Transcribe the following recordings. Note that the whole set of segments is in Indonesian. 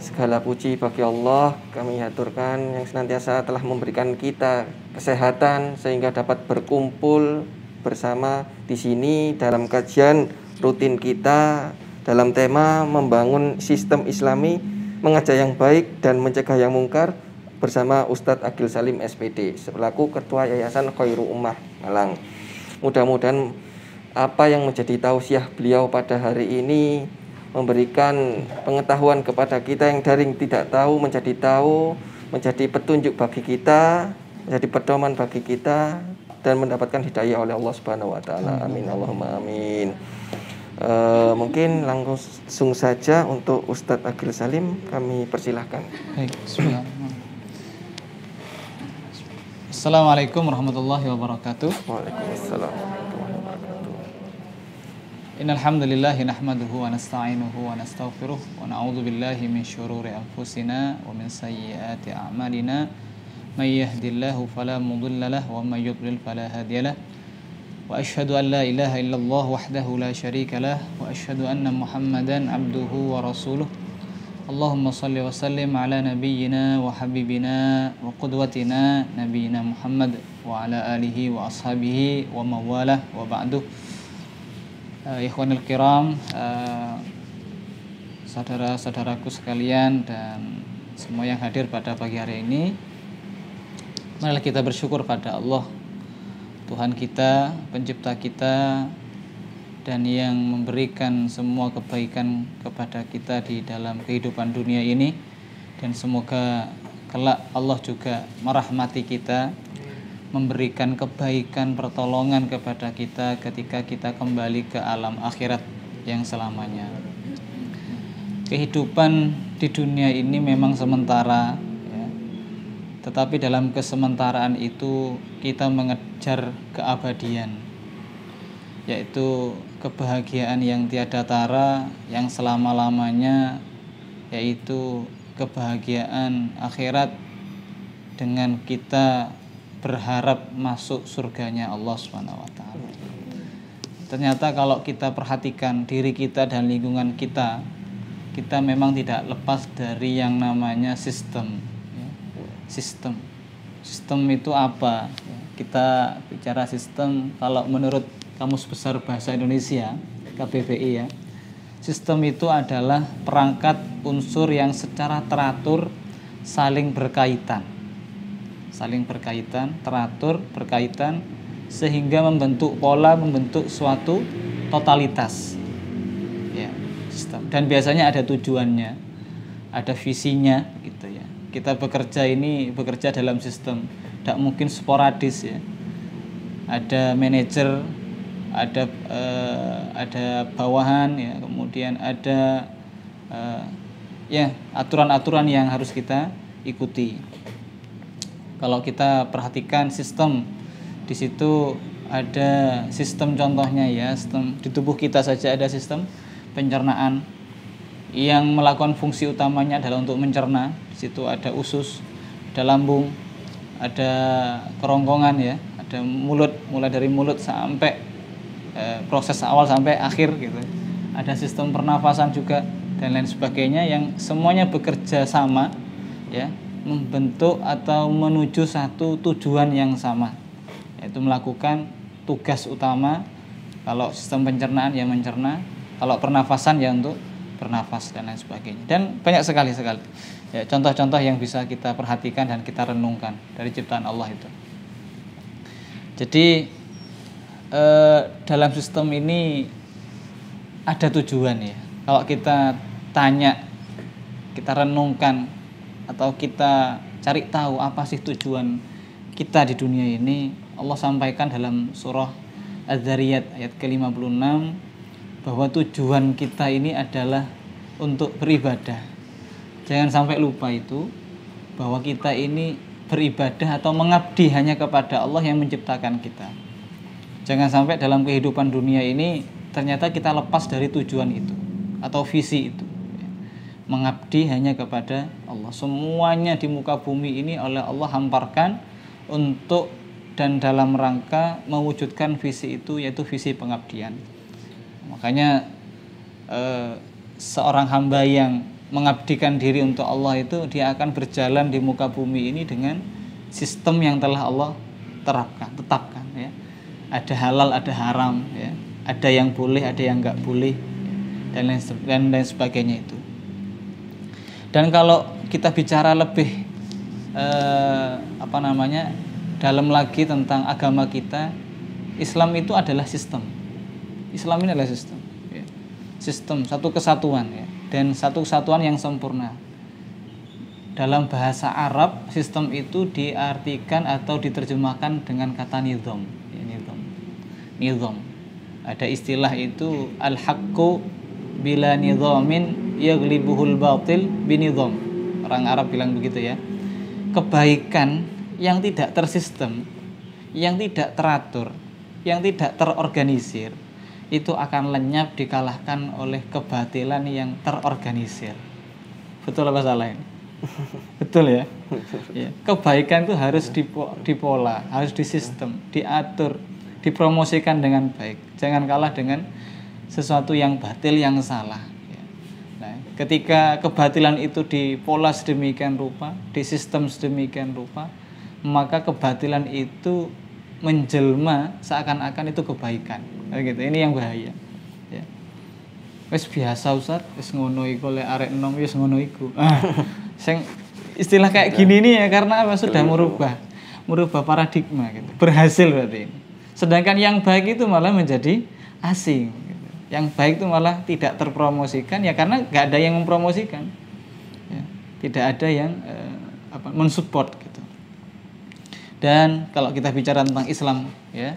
Segala puji bagi Allah, kami haturkan yang senantiasa telah memberikan kita kesehatan sehingga dapat berkumpul bersama di sini dalam kajian rutin kita dalam tema membangun sistem Islami, mengajak yang baik dan mencegah yang mungkar bersama Ustadz Agil Salim SPD selaku Ketua Yayasan Khairu Ummah Malang. Mudah-mudahan apa yang menjadi tausiah beliau pada hari ini memberikan pengetahuan kepada kita yang daring tidak tahu menjadi tahu, menjadi petunjuk bagi kita, menjadi pedoman bagi kita, dan mendapatkan hidayah oleh Allah Subhanahu wa taala. Amin Allahumma amin. Mungkin langsung saja untuk Ustadz Agil Salim kami persilahkan. Baik, Assalamualaikum warahmatullahi wabarakatuh. Waalaikumsalam. Innal hamdalillah nahmaduhu wa nasta'inuhu wa nastaghfiruh wa na'udzu billahi min syururi anfusina wa min sayyiati a'malina may yahdihillahu fala mudilla lahu wa may yudlil fala hadiyalah wa asyhadu an la ilaha illallah wahdahu la syarika lah wa asyhadu anna Muhammadan abduhu wa rasuluh. Allahumma salli wa sallim ala nabiyyina wa habibina wa qudwatina nabiyyina Muhammad wa ala alihi wa ashabihi wa mawalah wa ba'du. Ikhwanul kiram, saudara-saudaraku sekalian dan semua yang hadir pada pagi hari ini, marilah kita bersyukur pada Allah, Tuhan kita, pencipta kita, dan yang memberikan semua kebaikan kepada kita di dalam kehidupan dunia ini. Dan semoga kelak Allah juga merahmati kita, memberikan kebaikan, pertolongan kepada kita ketika kita kembali ke alam akhirat yang selamanya. Kehidupan di dunia ini memang sementara, ya. Tetapi dalam kesementaraan itu kita mengejar keabadian, yaitu kebahagiaan yang tiada tara, yang selama-lamanya, yaitu kebahagiaan akhirat dengan kita berharap masuk surganya Allah SWT. Ternyata kalau kita perhatikan diri kita dan lingkungan kita, kita memang tidak lepas dari yang namanya sistem. Sistem itu apa? Kita bicara sistem, kalau menurut Kamus Besar Bahasa Indonesia, KBBI ya, sistem itu adalah perangkat unsur yang secara teratur saling berkaitan, teratur, berkaitan, sehingga membentuk pola, membentuk suatu totalitas. Ya, sistem. Dan biasanya ada tujuannya, ada visinya, gitu ya. Kita bekerja dalam sistem, tidak mungkin sporadis ya. Ada manajer, ada bawahan, ya, kemudian ada aturan-aturan yang harus kita ikuti. Kalau kita perhatikan sistem, di situ ada sistem, contohnya ya, sistem di tubuh kita saja ada sistem pencernaan yang melakukan fungsi utamanya adalah untuk mencerna. Di situ ada usus, ada lambung, ada kerongkongan ya, ada mulut, mulai dari mulut sampai proses awal sampai akhir gitu. Ada sistem pernafasan juga dan lain sebagainya yang semuanya bekerja sama ya, membentuk atau menuju satu tujuan yang sama, yaitu melakukan tugas utama. Kalau sistem pencernaan ya mencerna, kalau pernafasan ya untuk bernafas dan lain sebagainya. Dan banyak sekali ya, contoh-contoh yang bisa kita perhatikan dan kita renungkan dari ciptaan Allah itu. Jadi dalam sistem ini ada tujuan ya. Kalau kita tanya, kita renungkan, atau kita cari tahu apa sih tujuan kita di dunia ini, Allah sampaikan dalam surah Az-Zariyat ayat ke-56 bahwa tujuan kita ini adalah untuk beribadah. Jangan sampai lupa itu, bahwa kita ini beribadah atau mengabdi hanya kepada Allah yang menciptakan kita. Jangan sampai dalam kehidupan dunia ini ternyata kita lepas dari tujuan itu atau visi itu. Mengabdi hanya kepada Allah. Semuanya di muka bumi ini oleh Allah hamparkan untuk dan dalam rangka mewujudkan visi itu, yaitu visi pengabdian. Makanya seorang hamba yang mengabdikan diri untuk Allah itu dia akan berjalan di muka bumi ini dengan sistem yang telah Allah tetapkan ya. Ada halal, ada haram ya. Ada yang boleh, ada yang enggak boleh ya. Dan lain sebagainya itu. Dan kalau kita bicara lebih dalam lagi tentang agama kita, Islam itu adalah sistem. Islam ini adalah sistem ya. Sistem, satu kesatuan ya. Dan satu kesatuan yang sempurna. Dalam bahasa Arab, sistem itu diartikan atau diterjemahkan dengan kata nizam ya, nizam. Ada istilah itu al-haqqu bila nizamin yaghlibuhul batil binizam. Orang Arab bilang begitu ya. Kebaikan yang tidak tersistem, yang tidak teratur, yang tidak terorganisir, itu akan lenyap dikalahkan oleh kebatilan yang terorganisir. Betul apa salah ini? Betul ya? Ya. Kebaikan itu harus dipola, harus disistem, diatur, dipromosikan dengan baik. Jangan kalah dengan sesuatu yang batil, yang salah. Nah, ketika kebatilan itu dipola sedemikian rupa, disistem sedemikian rupa, maka kebatilan itu menjelma seakan-akan itu kebaikan. Gitu. Ini yang bahaya. Ya. Wis biasa Ustaz, wis ngono iku lek arek enom wis ngono iku. Sing istilah kayak gini nih ya karena apa? Sudah merubah paradigma gitu. Berhasil berarti ini. Sedangkan yang baik itu malah menjadi asing gitu. Yang baik itu malah tidak terpromosikan ya karena nggak ada yang mempromosikan. Ya. Tidak ada yang mensupport gitu. Dan kalau kita bicara tentang Islam ya,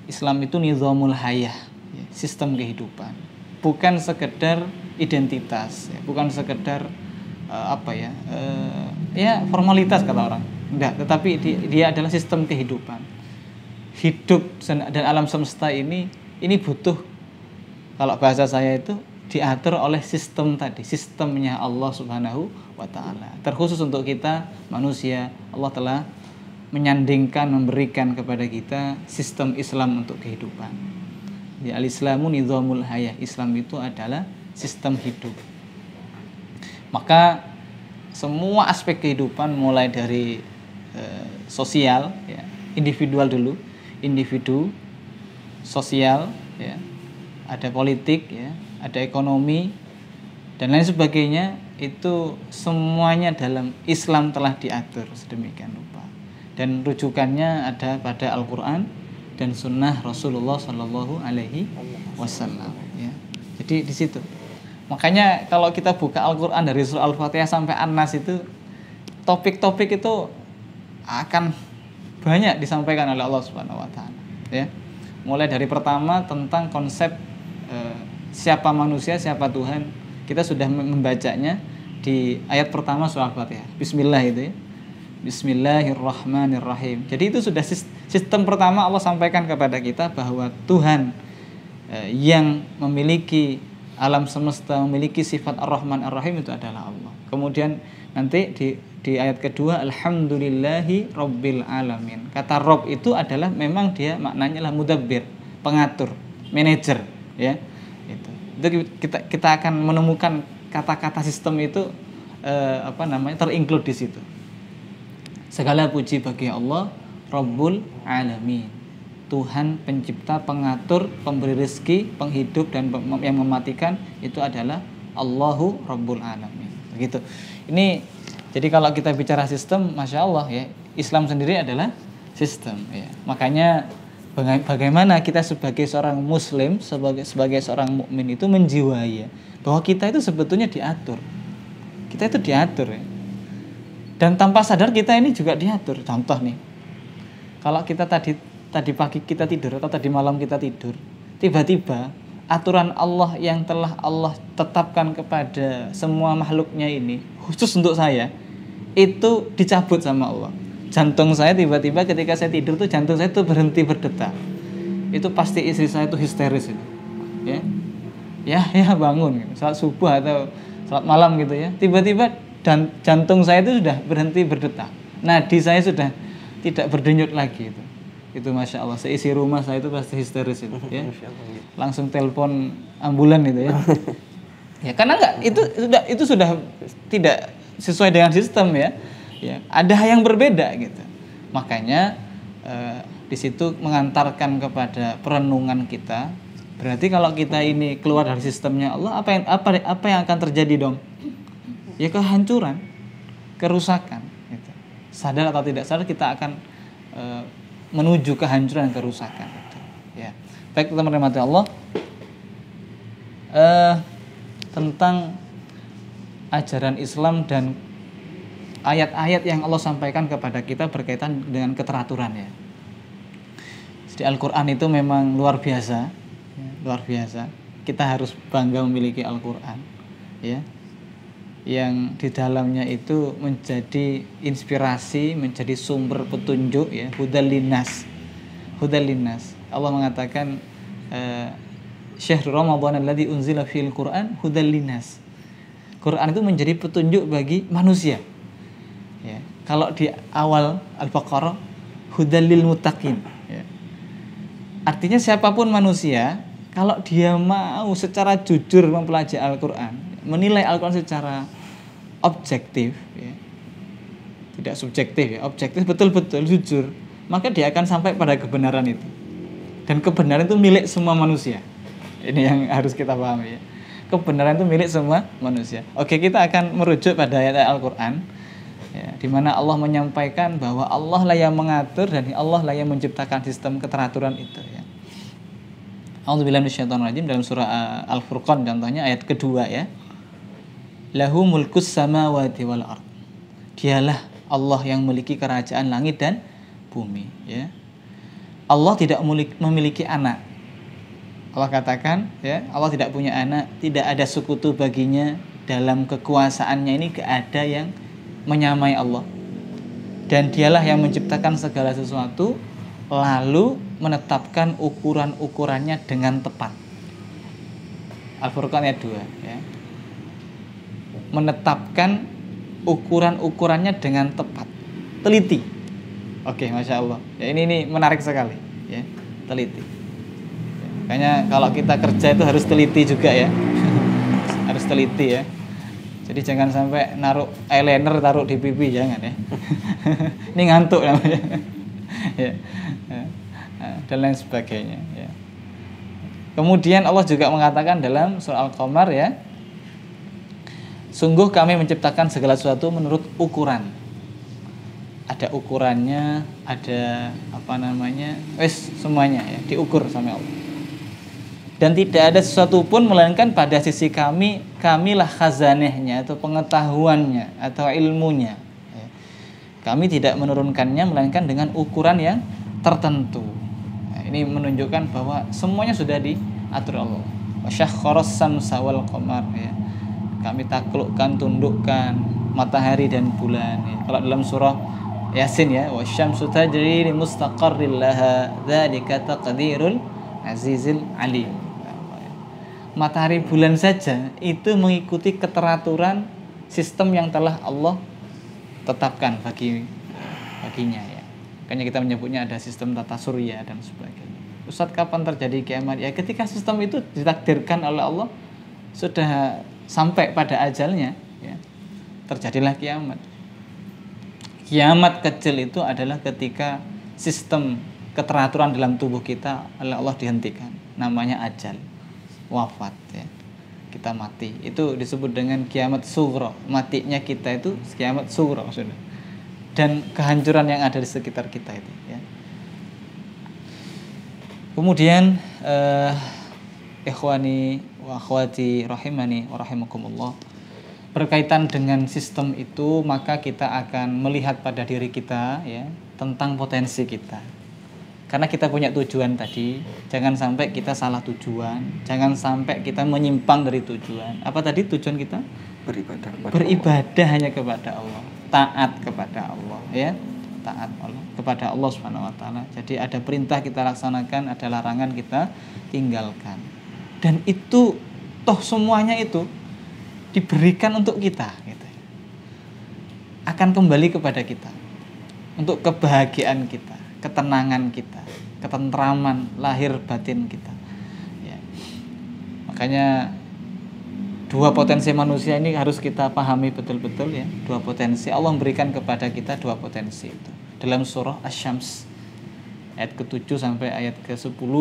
Islam itu nizamul hayah, ya, sistem kehidupan. Bukan sekedar identitas, ya, bukan sekedar formalitas kata orang. Enggak, tetapi dia adalah sistem kehidupan. Hidup dan alam semesta ini butuh, kalau bahasa saya itu diatur oleh sistem tadi, sistemnya Allah Subhanahu wa taala. Terkhusus untuk kita manusia, Allah telah menyandingkan, memberikan kepada kita sistem Islam untuk kehidupan. Ya, al-Islamu nizamul hayah. Islam itu adalah sistem hidup. Maka semua aspek kehidupan mulai dari sosial, ya, individual dulu, individu, sosial, ya, ada politik, ya, ada ekonomi dan lain sebagainya, itu semuanya dalam Islam telah diatur sedemikian rupa. Dan rujukannya ada pada Al-Quran dan Sunnah Rasulullah Sallallahu Alaihi Wasallam. Ya. Jadi di situ. Makanya kalau kita buka Al-Quran dari surah Al-Fatihah sampai An-Nas itu topik-topik itu akan banyak disampaikan oleh Allah Subhanahu Wa Taala. Ya. Mulai dari pertama tentang konsep siapa manusia, siapa Tuhan. Kita sudah membacanya di ayat pertama surah Al-Fatihah. Bismillah itu ya. Bismillahirrahmanirrahim. Jadi itu sudah sistem pertama Allah sampaikan kepada kita bahwa Tuhan yang memiliki alam semesta, memiliki sifat Ar-Rahman Ar-Rahim itu adalah Allah. Kemudian nanti di ayat kedua Alhamdulillahi Rabbil Alamin. Kata Rob itu adalah memang dia maknanya adalah mudabbir, pengatur, manajer, ya. Itu kita akan menemukan kata-kata sistem itu terinclude di situ. Segala puji bagi Allah Rabbul Alamin, Tuhan pencipta, pengatur, pemberi rezeki, penghidup dan yang mematikan, itu adalah Allahu Rabbul Alamin. Begitu. Ini jadi kalau kita bicara sistem, masya Allah ya, Islam sendiri adalah sistem. Ya. Makanya bagaimana kita sebagai seorang Muslim, sebagai seorang mukmin itu menjiwai ya, bahwa kita itu sebetulnya diatur. Kita itu diatur ya. Dan tanpa sadar kita ini juga diatur. Contoh nih, kalau kita tadi pagi kita tidur atau tadi malam kita tidur, tiba-tiba aturan Allah yang telah Allah tetapkan kepada semua makhluknya ini, khusus untuk saya, itu dicabut sama Allah. Jantung saya tiba-tiba ketika saya tidur tuh jantung saya tuh berhenti berdetak. Itu pasti istri saya tuh histeris itu. Ya bangun gitu. Salat subuh atau salat malam gitu ya. Tiba-tiba dan jantung saya itu sudah berhenti berdetak. Nadi saya sudah tidak berdenyut lagi itu. Itu masya Allah. Seisi rumah saya itu pasti histeris itu ya. Langsung telepon ambulan itu ya. Ya, karena itu sudah tidak sesuai dengan sistem ya. Ya, ada yang berbeda gitu. Makanya di situ mengantarkan kepada perenungan kita. Berarti kalau kita ini keluar dari sistemnya Allah, apa yang akan terjadi dong? Ya kehancuran, kerusakan. Gitu. Sadar atau tidak sadar kita akan menuju kehancuran dan kerusakan. Gitu. Ya, baik teman-teman Allah. Tentang ajaran Islam dan ayat-ayat yang Allah sampaikan kepada kita berkaitan dengan keteraturan ya. Jadi Al-Quran itu memang luar biasa, ya, luar biasa. Kita harus bangga memiliki Al-Quran, ya, yang di dalamnya itu menjadi inspirasi, menjadi sumber petunjuk, ya, hudal linnas. Allah mengatakan Syahrul Ramadan alladzi unzila fil Qur'an hudal linnas. Quran itu menjadi petunjuk bagi manusia. Ya. Kalau di awal Al-Baqarah hudal lil muttaqin. Ya. Artinya siapapun manusia kalau dia mau secara jujur mempelajari Al-Qur'an, menilai Al-Qur'an secara objektif, ya. Tidak subjektif ya, objektif betul-betul jujur, maka dia akan sampai pada kebenaran itu. Dan kebenaran itu milik semua manusia. Ini yang harus kita pahami ya. Kebenaran itu milik semua manusia. Oke, kita akan merujuk pada ayat Al-Qur'an ya, di mana Allah menyampaikan bahwa Allah lah yang mengatur dan Allah lah yang menciptakan sistem keteraturan itu ya. A'udzubillahi minasyaitonirrajim, dalam surah Al-Furqan contohnya ayat kedua ya. Lahu mulkus samawati wal ard. Dialah Allah yang memiliki kerajaan langit dan bumi ya. Allah tidak memiliki anak. Allah katakan ya, Allah tidak punya anak, tidak ada sekutu baginya dalam kekuasaannya, ini gak ada yang menyamai Allah. Dan dialah yang menciptakan segala sesuatu lalu menetapkan ukuran-ukurannya dengan tepat. Al-Furqan ayat 2 ya. Menetapkan ukuran-ukurannya dengan tepat, teliti. Oke, Masya Allah ya, ini menarik sekali ya, teliti. Makanya kalau kita kerja itu harus teliti juga ya. Harus teliti ya. Jadi jangan sampai naruh eyeliner taruh di pipi, jangan ya. Ini ngantuk namanya. Ya. Dan lain sebagainya ya. Kemudian Allah juga mengatakan dalam surah Al-Qamar ya, sungguh kami menciptakan segala sesuatu menurut ukuran. Ada ukurannya, ada semuanya ya, diukur sama Allah. Dan tidak ada sesuatu pun melainkan pada sisi kamilah khazanahnya atau pengetahuannya atau ilmunya. Kami tidak menurunkannya melainkan dengan ukuran yang tertentu. Nah, ini menunjukkan bahwa semuanya sudah diatur Allah. Wasyakhkharas samsa wal qamar ya. Kami taklukkan, tundukkan matahari dan bulan ya. Kalau dalam surah Yasin ya, wasyamsu tajri li mustaqarril laha dzalika taqdirul azizil alim. Matahari bulan saja itu mengikuti keteraturan sistem yang telah Allah tetapkan baginya ya. Makanya kita menyebutnya ada sistem tata surya dan sebagainya. Ustadz, kapan terjadi kiamat? Ya ketika sistem itu ditakdirkan oleh Allah sudah sampai pada ajalnya ya, terjadilah kiamat. Kiamat kecil itu adalah ketika sistem keteraturan dalam tubuh kita oleh Allah dihentikan. Namanya ajal. Wafat ya, kita mati, itu disebut dengan kiamat sughra. Matinya kita itu kiamat sughra sudah, dan kehancuran yang ada di sekitar kita itu ya. Kemudian ikhwani wa akhwati rahimani wa rahimakumullah, berkaitan dengan sistem itu maka kita akan melihat pada diri kita ya, tentang potensi kita. Karena kita punya tujuan tadi, jangan sampai kita salah tujuan, jangan sampai kita menyimpang dari tujuan. Apa tadi tujuan kita? Beribadah hanya kepada Allah, taat kepada Allah, ya, taat Allah kepada Allah Subhanahu Wa Taala. Jadi ada perintah kita laksanakan, ada larangan kita tinggalkan. Dan itu toh semuanya itu diberikan untuk kita, gitu. Akan kembali kepada kita, untuk kebahagiaan kita, ketenangan kita, ketentraman lahir batin kita ya. Makanya Dua potensi manusia ini harus kita pahami betul-betul ya. Dua potensi Allah memberikan kepada kita, dua potensi itu. Dalam surah Asy-Syams ayat ke-7 sampai ayat ke-10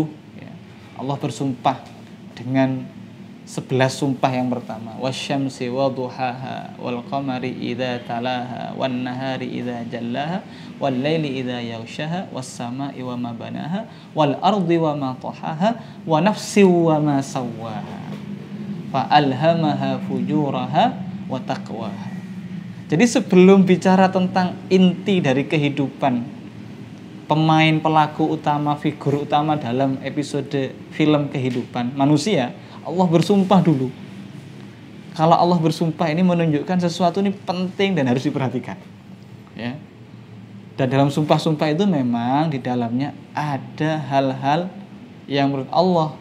ya. Allah bersumpah dengan 11 sumpah yang pertama. Wasyamsi wadhuhaha wal qamari idza talaha wan nahari idza jallaha wal laili idza yaghshaha was samai wa ma banaha wal ardi wa ma tahaha wa nafsi wa ma sawwaha fa alhamaha fujuraha wa taqwaha. Jadi sebelum bicara tentang inti dari kehidupan, pemain pelaku utama, figur utama dalam episode film kehidupan manusia, Allah bersumpah dulu. Kalau Allah bersumpah ini menunjukkan sesuatu ini penting dan harus diperhatikan. Ya. Dan dalam sumpah-sumpah itu memang di dalamnya ada hal-hal yang menurut Allah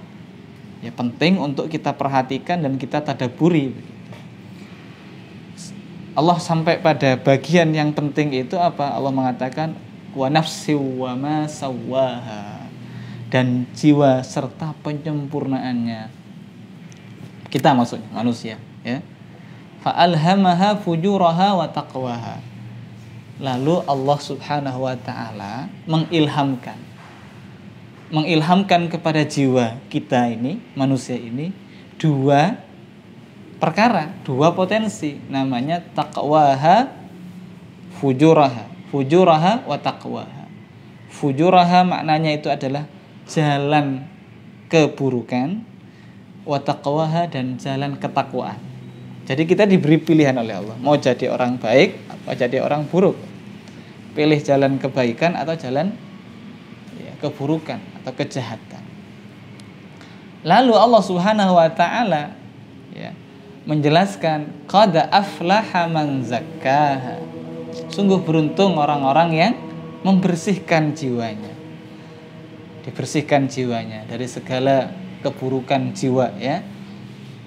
ya penting untuk kita perhatikan dan kita tadaburi. Allah sampai pada bagian yang penting itu apa? Allah mengatakan wa nafsi wa ma sawwaha, dan jiwa serta penyempurnaannya. Kita maksudnya manusia ya. Fa alhamaha fujuraha wa taqwaha. Lalu Allah Subhanahu wa taala mengilhamkan kepada jiwa kita ini, manusia ini, dua perkara, dua potensi, namanya taqwaha, fujuraha wa taqwaha. Fujuraha maknanya itu adalah jalan keburukan, wa taqwaha dan jalan ketakwaan. Jadi kita diberi pilihan oleh Allah, mau jadi orang baik atau jadi orang buruk. Pilih jalan kebaikan atau jalan keburukan atau kejahatan. Lalu Allah Subhanahu wa taala ya menjelaskan qad aflaha man zakkaha. Sungguh beruntung orang-orang yang membersihkan jiwanya. Dibersihkan jiwanya dari segala keburukan jiwa ya.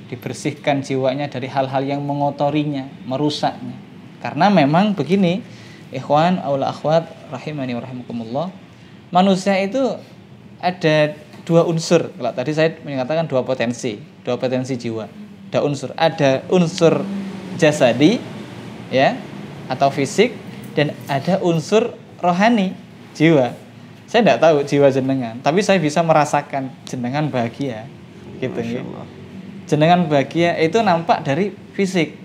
Dibersihkan jiwanya dari hal-hal yang mengotorinya, merusaknya. Karena memang begini, ikhwan aul akhwat rahimani wa rahimakumullah. Manusia itu ada dua unsur. Kalau tadi saya mengatakan dua potensi jiwa. Ada unsur jasadi ya atau fisik, dan ada unsur rohani, jiwa. Saya tidak tahu jiwa jenengan, tapi saya bisa merasakan jenengan bahagia gitu ya. Jenengan bahagia itu nampak dari fisik.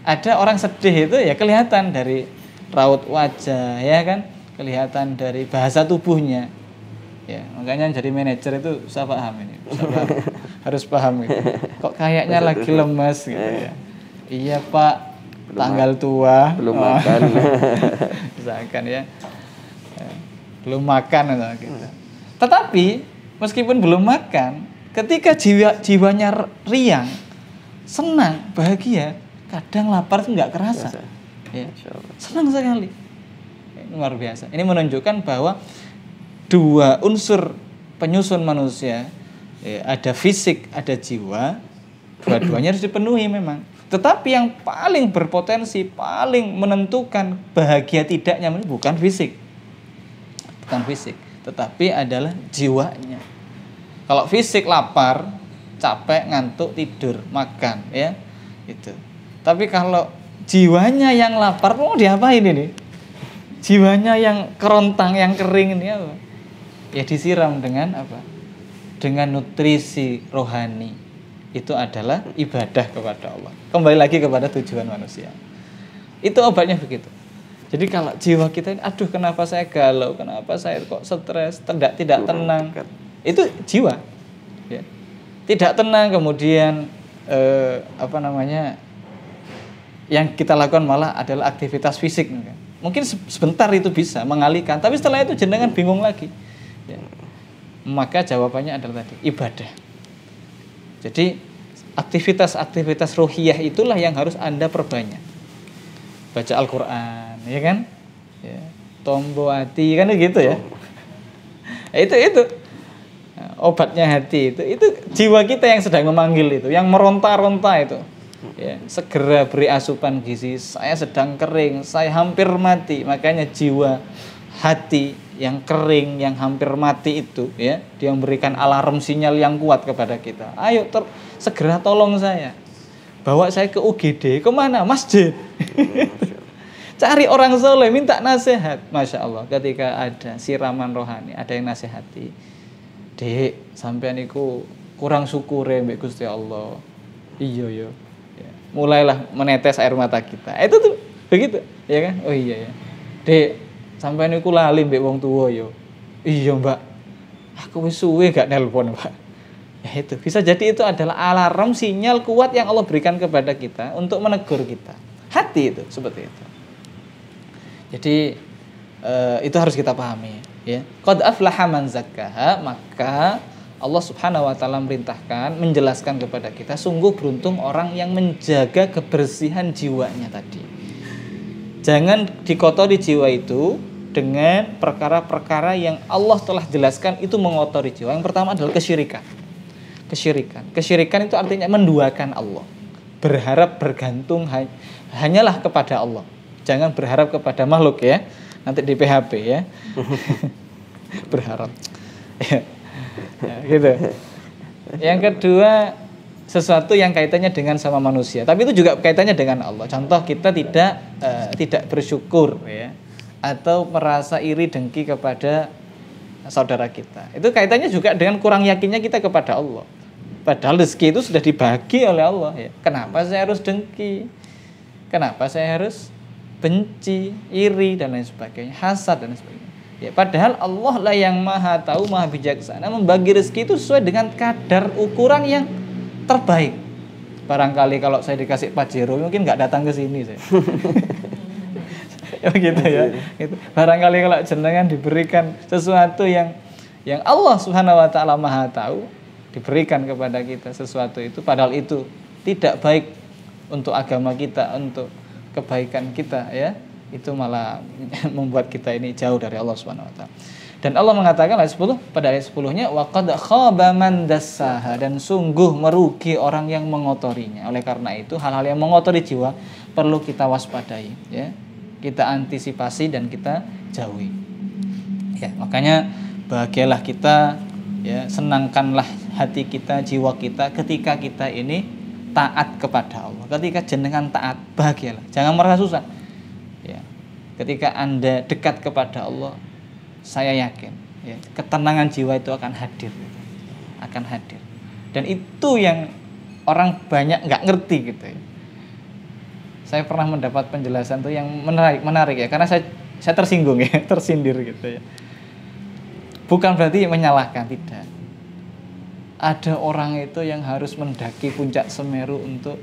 Ada orang sedih itu ya kelihatan dari raut wajah ya kan, kelihatan dari bahasa tubuhnya. Ya, makanya jadi manajer itu bisa paham ini. Harus paham gitu. Kok kayaknya lagi lemes gitu ya. Iya, Pak. Tanggal tua, belum makan. Misalkan ya. Belum makan gitu. Tetapi meskipun belum makan, ketika jiwanya riang, senang, bahagia, kadang lapar itu enggak kerasa. Ya. Senang sekali. Luar biasa. Ini menunjukkan bahwa dua unsur penyusun manusia ya, ada fisik, ada jiwa, dua-duanya harus dipenuhi memang. Tetapi yang paling berpotensi, paling menentukan bahagia tidaknya bukan fisik, tetapi adalah jiwanya. Kalau fisik lapar, capek, ngantuk, tidur, makan, ya itu. Tapi kalau jiwanya yang lapar, mau diapain ini? Jiwanya yang kerontang, yang kering ini apa? Ya disiram dengan apa? Dengan nutrisi rohani. Itu adalah ibadah kepada Allah. Kembali lagi kepada tujuan manusia. Itu obatnya begitu. Jadi kalau jiwa kita ini, aduh kenapa saya galau, kenapa saya kok stres, tidak tenang, itu jiwa. Ya. Tidak tenang, kemudian yang kita lakukan malah adalah aktivitas fisik. Mungkin sebentar itu bisa mengalihkan, tapi setelah itu jenengan bingung lagi. Ya. Maka jawabannya adalah tadi ibadah. Jadi aktivitas-aktivitas ruhiyah itulah yang harus Anda perbanyak. Baca Al-Quran, ya kan? Ya. Tombo hati kan gitu ya. Itu obatnya hati itu jiwa kita yang sedang memanggil itu, yang meronta-ronta itu. Ya, segera beri asupan gizi. Saya sedang kering, saya hampir mati. Makanya jiwa hati yang kering, yang hampir mati itu, ya, dia memberikan alarm sinyal yang kuat kepada kita. Ayo segera tolong saya. Bawa saya ke UGD, kemana? Masjid. Cari orang soleh, minta nasihat. Masya Allah, ketika ada siraman rohani, ada yang nasihati. Dek, sampean niku kurang syukure mbek Gusti Allah. Iya ya. Mulailah menetes air mata kita. Itu tuh begitu, ya kan? Oh iya ya. Dek, sampean niku lali mbek wong tuwa ya. Iya, Mbak. Aku wis suwe gak nelpon, Mbak. Ya itu, bisa jadi itu adalah alarm sinyal kuat yang Allah berikan kepada kita untuk menegur kita. Hati itu seperti itu. Jadi itu harus kita pahami, ya. Qad aflaha man zakkaha, maka Allah Subhanahu wa taala merintahkan, menjelaskan kepada kita, sungguh beruntung orang yang menjaga kebersihan jiwanya tadi. Jangan dikotori jiwa itu dengan perkara-perkara yang Allah telah jelaskan itu mengotori jiwa. Yang pertama adalah kesyirikan. Kesyirikan itu artinya menduakan Allah. Berharap bergantung hanyalah kepada Allah. Jangan berharap kepada makhluk ya. Nanti di PHP ya. Berharap. Ya, gitu. Yang kedua, sesuatu yang kaitannya dengan sama manusia, tapi itu juga kaitannya dengan Allah. Contoh, kita tidak bersyukur ya, atau merasa iri dengki kepada saudara kita. Itu kaitannya juga dengan kurang yakinnya kita kepada Allah. Padahal rezeki itu sudah dibagi oleh Allah ya. Kenapa saya harus dengki? Kenapa saya harus benci, iri dan lain sebagainya, hasad dan lain sebagainya. Ya, padahal Allah lah yang maha tahu, maha bijaksana, membagi rezeki itu sesuai dengan kadar ukuran yang terbaik. Barangkali kalau saya dikasih Pajero mungkin nggak datang ke sini saya. Ya gitu ya. Gitu. Barangkali kalau jenengan diberikan sesuatu yang Allah Subhanahu wa taala maha tahu, diberikan kepada kita sesuatu itu, padahal itu tidak baik untuk agama kita, untuk kebaikan kita ya, itu malah membuat kita ini jauh dari Allah Subhanahu wa taala. Dan Allah mengatakan ayat 10, pada ayat 10-nya, wa qad khaba man dassaha, dan sungguh merugi orang yang mengotorinya. Oleh karena itu hal-hal yang mengotori jiwa perlu kita waspadai ya. Kita antisipasi dan kita jauhi. Ya, makanya bahagialah kita ya, senangkanlah hati kita, jiwa kita ketika kita ini taat kepada Allah. Ketika jenengan taat, bahagialah. Jangan merasa susah. Ya. Ketika Anda dekat kepada Allah, saya yakin ya, ketenangan jiwa itu akan hadir. Akan hadir. Dan itu yang orang banyak nggak ngerti gitu ya. Saya pernah mendapat penjelasan tuh yang menarik ya, karena saya tersinggung ya, tersindir gitu ya. Bukan berarti menyalahkan, tidak. Ada orang itu yang harus mendaki puncak Semeru untuk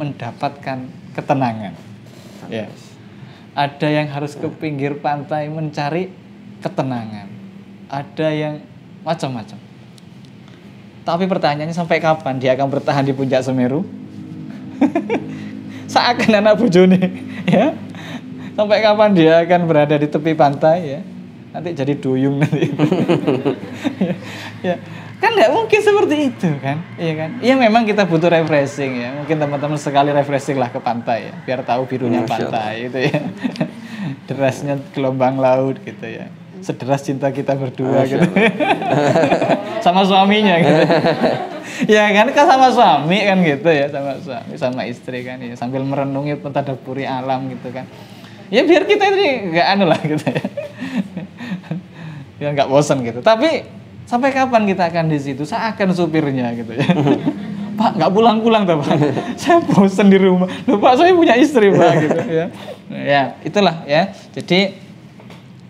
mendapatkan ketenangan. Ya. Ada yang harus ke pinggir pantai mencari ketenangan. Ada yang macam-macam. Tapi pertanyaannya, sampai kapan dia akan bertahan di puncak Semeru? Seakan anak bojone, ya. Sampai kapan dia akan berada di tepi pantai ya? Nanti jadi duyung nanti. Ya. Kan nggak mungkin seperti itu kan, iya kan? Iya, memang kita butuh refreshing ya. Mungkin teman-teman sekali refreshing lah ke pantai ya, biar tahu birunya pantai gitu ya. Derasnya gelombang laut gitu ya. Sederas cinta kita berdua gitu. Sama suaminya gitu. Ya kan sama suami kan gitu ya, sama suami sama istri kan ya, sambil merenungi mentadaburi alam gitu kan. Ya biar kita ini nggak anu lah gitu ya. Biar nggak bosan gitu. Tapi sampai kapan kita akan di situ? Saya akan supirnya gitu ya. Pak, nggak pulang-pulang tuh Pak. Saya bosan di rumah. Loh Pak, saya punya istri Pak gitu ya. Ya, itulah ya. Jadi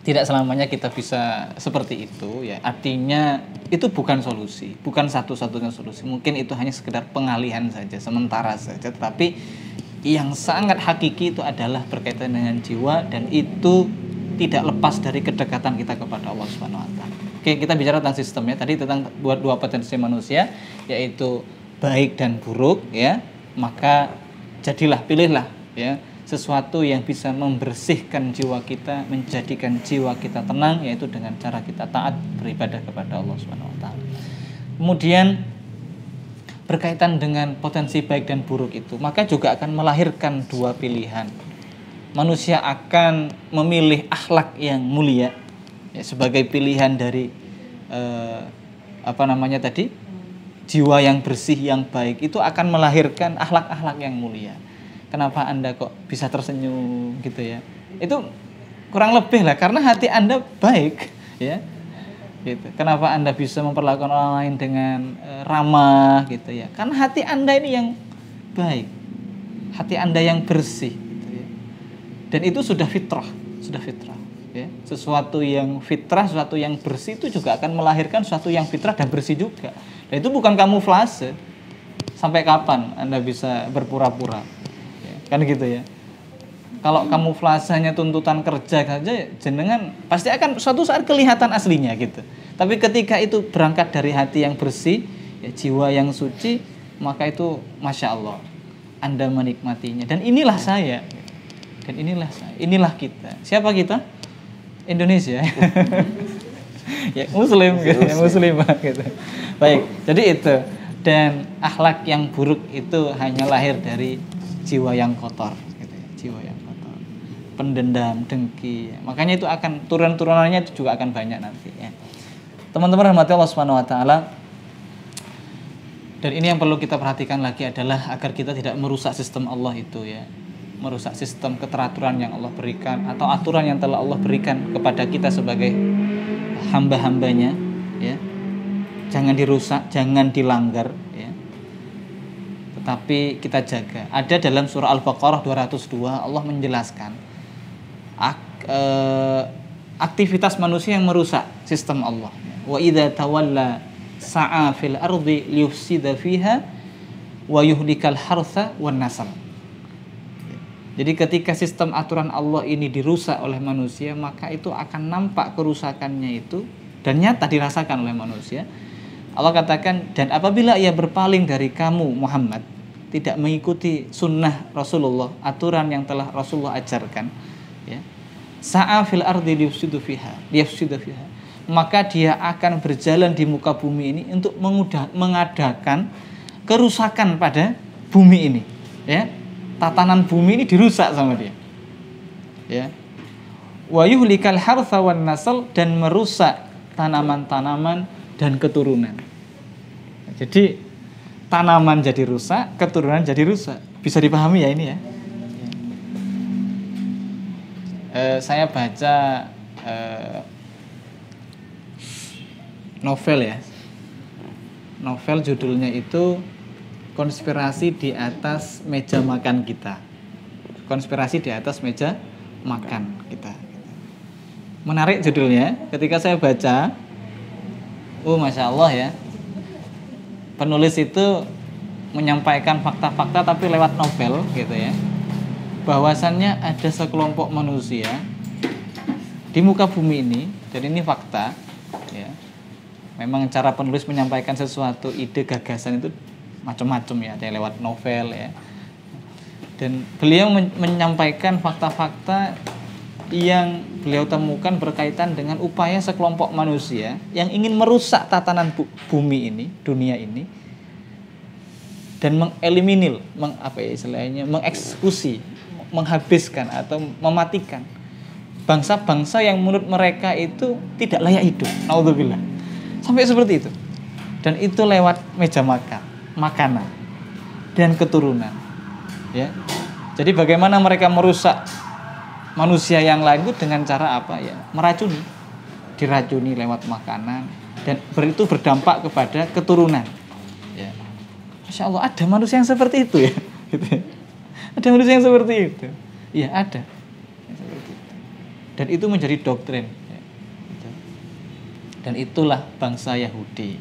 tidak selamanya kita bisa seperti itu ya. Artinya itu bukan solusi, bukan satu-satunya solusi. Mungkin itu hanya sekedar pengalihan saja, sementara saja. Tetapi yang sangat hakiki itu adalah berkaitan dengan jiwa, dan itu tidak lepas dari kedekatan kita kepada Allah Subhanahu wa taala. Oke, kita bicara tentang sistemnya. Tadi tentang dua potensi manusia, yaitu baik dan buruk ya. Maka pilihlah ya sesuatu yang bisa membersihkan jiwa kita, menjadikan jiwa kita tenang, yaitu dengan cara kita taat beribadah kepada Allah Subhanahu wa taala. Kemudian berkaitan dengan potensi baik dan buruk itu, maka juga akan melahirkan dua pilihan. Manusia akan memilih akhlak yang mulia ya, sebagai pilihan dari jiwa yang bersih, yang baik itu akan melahirkan akhlak-akhlak yang mulia. Kenapa Anda kok bisa tersenyum gitu ya? Itu kurang lebih lah karena hati Anda baik ya. Gitu. Kenapa Anda bisa memperlakukan orang lain dengan ramah gitu ya? Karena hati Anda ini yang baik. Hati Anda yang bersih gitu ya. Dan itu sudah fitrah ya. Sesuatu yang fitrah, sesuatu yang bersih itu juga akan melahirkan sesuatu yang fitrah dan bersih juga. Dan itu bukan kamuflase. Sampai kapan Anda bisa berpura-pura? Ya, kan gitu ya. Kalau kamuflasenya tuntutan kerja saja, jenengan pasti akan suatu saat kelihatan aslinya gitu. Tapi ketika itu berangkat dari hati yang bersih, ya, jiwa yang suci, maka itu Masya Allah, Anda menikmatinya. Dan inilah saya. Dan inilah kita. Siapa kita? Indonesia. Ya, Muslim gitu, ya, muslimah gitu. Baik, jadi itu. Dan akhlak yang buruk itu hanya lahir dari jiwa yang kotor gitu ya. Jiwa yang kotor, pendendam, dengki. Makanya itu akan turun-turunannya itu juga akan banyak nanti ya. Teman-teman rahmati Allah Subhanahu wa taala. Dan ini yang perlu kita perhatikan lagi adalah agar kita tidak merusak sistem Allah itu ya. Merusak sistem keteraturan yang Allah berikan atau aturan yang telah Allah berikan kepada kita sebagai hamba-hambanya ya. Jangan dirusak, jangan dilanggar ya. Tetapi kita jaga. Ada dalam surah Al-Baqarah 202 Allah menjelaskan aktivitas manusia yang merusak sistem Allah. Wa idza tawalla sa'a fil ardi liyufsida fiha wa yuhlikal hartha wan nasl. Jadi ketika sistem aturan Allah ini dirusak oleh manusia, maka itu akan nampak kerusakannya itu dan nyata dirasakan oleh manusia. Allah katakan, dan apabila ia berpaling dari kamu Muhammad, tidak mengikuti sunnah Rasulullah, aturan yang telah Rasulullah ajarkan, ya, sa'a fil ardi liyufsidu fiha, maka dia akan berjalan di muka bumi ini untuk mengadakan kerusakan pada bumi ini, ya. Tatanan bumi ini dirusak sama dia, ya. Wa yuhlikal hartha wan nasl, dan merusak tanaman-tanaman dan keturunan. Jadi tanaman jadi rusak, keturunan jadi rusak. Bisa dipahami ya ini ya. Saya baca novel ya. Novel judulnya itu Konspirasi di atas meja makan kita. Konspirasi di atas meja makan kita. Menarik judulnya. Ketika saya baca, Masya Allah ya, penulis itu menyampaikan fakta-fakta tapi lewat novel gitu ya. Bahwasannya ada sekelompok manusia di muka bumi ini, dan ini fakta ya. Memang cara penulis menyampaikan sesuatu ide gagasan itu macam-macam ya, ada yang lewat novel ya. Dan beliau menyampaikan fakta-fakta yang beliau temukan berkaitan dengan upaya sekelompok manusia yang ingin merusak tatanan bumi ini, dunia ini, dan mengeliminir, mengeksekusi, menghabiskan atau mematikan bangsa-bangsa yang menurut mereka itu tidak layak hidup. Naudzubillah. Sampai seperti itu. Dan itu lewat meja makanan dan keturunan. Ya. Jadi bagaimana mereka merusak manusia yang lain itu dengan cara apa ya? Meracuni. Diracuni lewat makanan, dan itu berdampak kepada keturunan. Ya. Masya Allah, ada manusia yang seperti itu ya. Ada manusia yang seperti itu. Iya, ada. Dan itu menjadi doktrin. Dan itulah bangsa Yahudi.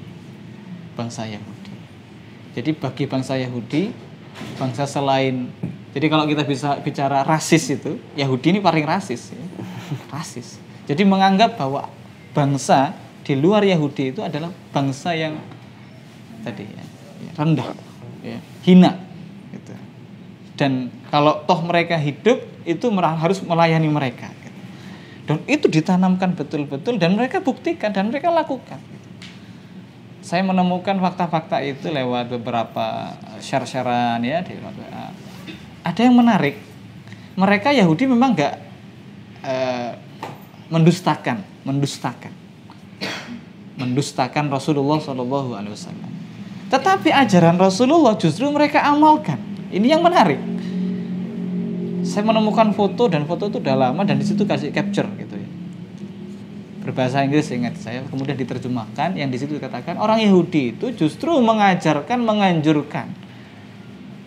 Bangsa Yahudi. Jadi bagi bangsa Yahudi, bangsa selain, jadi kalau kita bisa bicara rasis itu, Yahudi ini paling rasis ya. Rasis. Jadi menganggap bahwa bangsa di luar Yahudi itu adalah bangsa yang tadi ya, rendah, ya, hina gitu. Dan kalau toh mereka hidup itu harus melayani mereka gitu. Dan itu ditanamkan betul-betul, dan mereka buktikan dan mereka lakukan. Saya menemukan fakta-fakta itu lewat beberapa share-sharean ya di WA. Ada yang menarik. Mereka Yahudi memang enggak mendustakan Rasulullah SAW. Tetapi ajaran Rasulullah justru mereka amalkan. Ini yang menarik. Saya menemukan foto, dan foto itu udah lama, dan di situ kasih capture gitu ya. Berbahasa Inggris, ingat saya, kemudian diterjemahkan, yang di situ dikatakan orang Yahudi itu justru mengajarkan, menganjurkan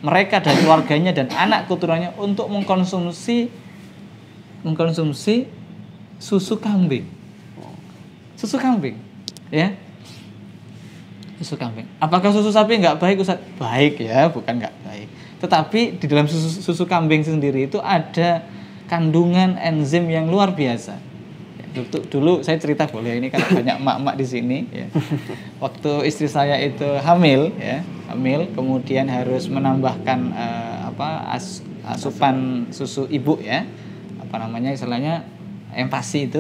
mereka dan keluarganya dan anak keturunannya untuk mengkonsumsi susu kambing. Susu kambing, ya. Susu kambing. Apakah susu sapi nggak baik, Ustaz? Baik ya, bukan nggak baik. Tetapi di dalam susu kambing sendiri itu ada kandungan enzim yang luar biasa. Ya, dulu saya cerita boleh, ini kan banyak emak-emak di sini. Ya. Waktu istri saya itu hamil, kemudian harus menambahkan asupan susu ibu ya, istilahnya empasi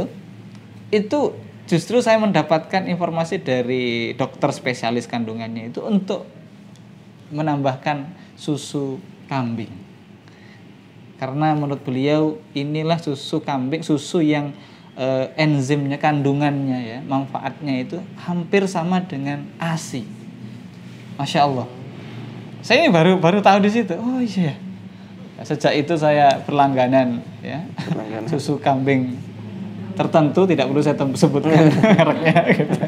itu justru saya mendapatkan informasi dari dokter spesialis kandungannya itu untuk menambahkan susu kambing. Karena menurut beliau inilah susu kambing, susu yang enzimnya, kandungannya ya, manfaatnya itu hampir sama dengan ASI. Masya Allah. Saya ini baru tahu di situ. Oh iya. Sejak itu saya berlangganan ya. Susu kambing tertentu, tidak perlu saya sebutkan mereknya gitu.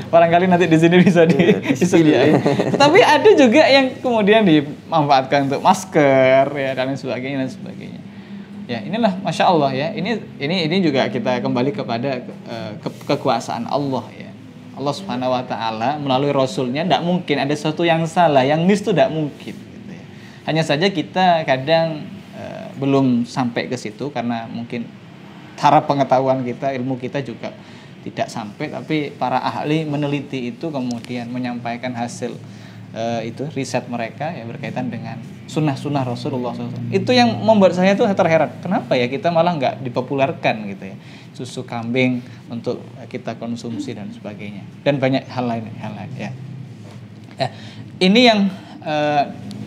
Barangkali nanti di sini bisa disediakan. Tapi ada juga yang kemudian dimanfaatkan untuk masker ya, dan sebagainya. Ya, inilah Masya Allah ya. Ini juga kita kembali kepada kekuasaan Allah ya. Allah Subhanahu wa taala melalui rasulnya, tidak mungkin ada sesuatu yang salah, yang miss itu tidak mungkin gitu ya. Hanya saja kita kadang belum sampai ke situ karena mungkin taraf pengetahuan kita, ilmu kita juga tidak sampai, tapi para ahli meneliti itu kemudian menyampaikan hasil itu riset mereka ya berkaitan dengan sunnah-sunnah Rasulullah SAW. Itu yang membuat saya tuh terheran, kenapa ya kita malah nggak dipopulerkan gitu ya, susu kambing untuk kita konsumsi dan sebagainya, dan banyak hal lain ya. Ini yang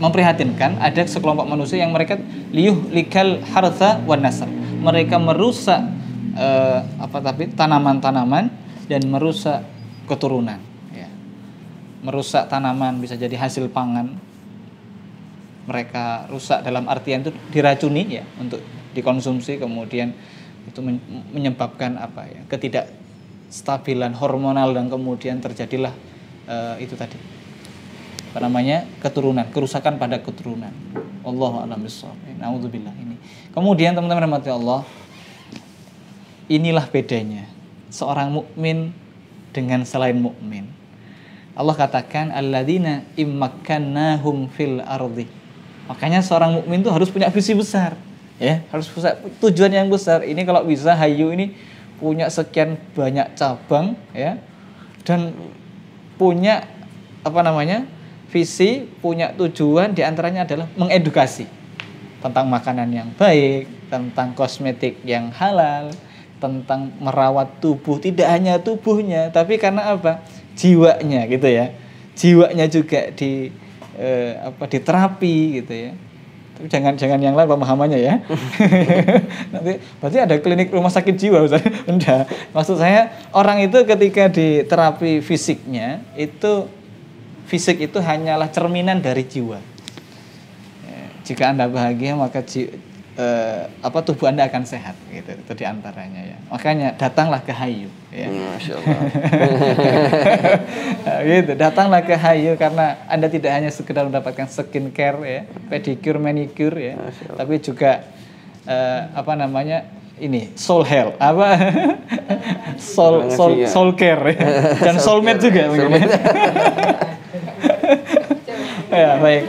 memprihatinkan, ada sekelompok manusia yang mereka liyuhlikal hartha wan nasab. Mereka merusak tanaman-tanaman dan merusak keturunan ya. Merusak tanaman bisa jadi hasil pangan. Mereka rusak dalam artian itu diracuni ya untuk dikonsumsi, kemudian itu menyebabkan ketidakstabilan hormonal, dan kemudian terjadilah itu tadi keturunan, kerusakan pada keturunan. Wallahu a'lam bishawab. Nauzubillah ini. Kemudian teman-teman rahmati Allah, inilah bedanya seorang mukmin dengan selain mukmin. Allah katakan alladzina immakkannahum fil ardi. Makanya seorang mukmin itu harus punya visi besar, ya, harus punya tujuan yang besar. Ini kalau bisa Hayu ini punya sekian banyak cabang, ya, dan punya visi, punya tujuan, diantaranya adalah mengedukasi tentang makanan yang baik, tentang kosmetik yang halal, tentang merawat tubuh, tidak hanya tubuhnya, tapi karena jiwanya gitu ya, jiwanya juga diterapi gitu ya. Tapi jangan yang lain pemahamannya ya. Nanti berarti ada klinik rumah sakit jiwa, Ustaz. Enggak. Maksud saya orang itu ketika diterapi fisiknya itu, fisik itu hanyalah cerminan dari jiwa. Jika Anda bahagia maka tubuh Anda akan sehat gitu. Itu diantaranya ya. Makanya datanglah ke Hayu ya. Masya Allah. Gitu, datanglah ke Hayu karena Anda tidak hanya sekedar mendapatkan skincare ya, pedicure, manicure ya, tapi juga ini soul health, soul care ya. Dan soulmate juga mungkin. Ya, baik.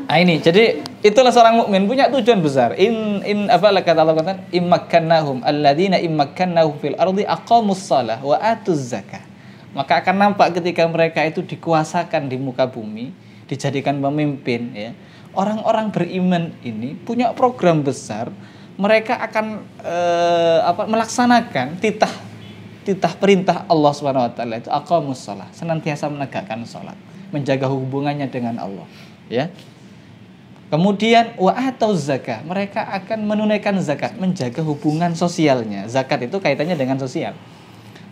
Nah ini, jadi itulah seorang mukmin punya tujuan besar. Kata Allah kata immakkannahum alladzina immakkannahum fil ardi aqamus shalah wa atuz zakah. Maka akan nampak ketika mereka itu dikuasakan di muka bumi, dijadikan pemimpin ya. Orang-orang beriman ini punya program besar. Mereka akan melaksanakan titah perintah Allah Subhanahu wa taala itu aqamus shalah, senantiasa menegakkan salat, menjaga hubungannya dengan Allah ya. Kemudian wa atauz zakah, mereka akan menunaikan zakat, menjaga hubungan sosialnya. Zakat itu kaitannya dengan sosial.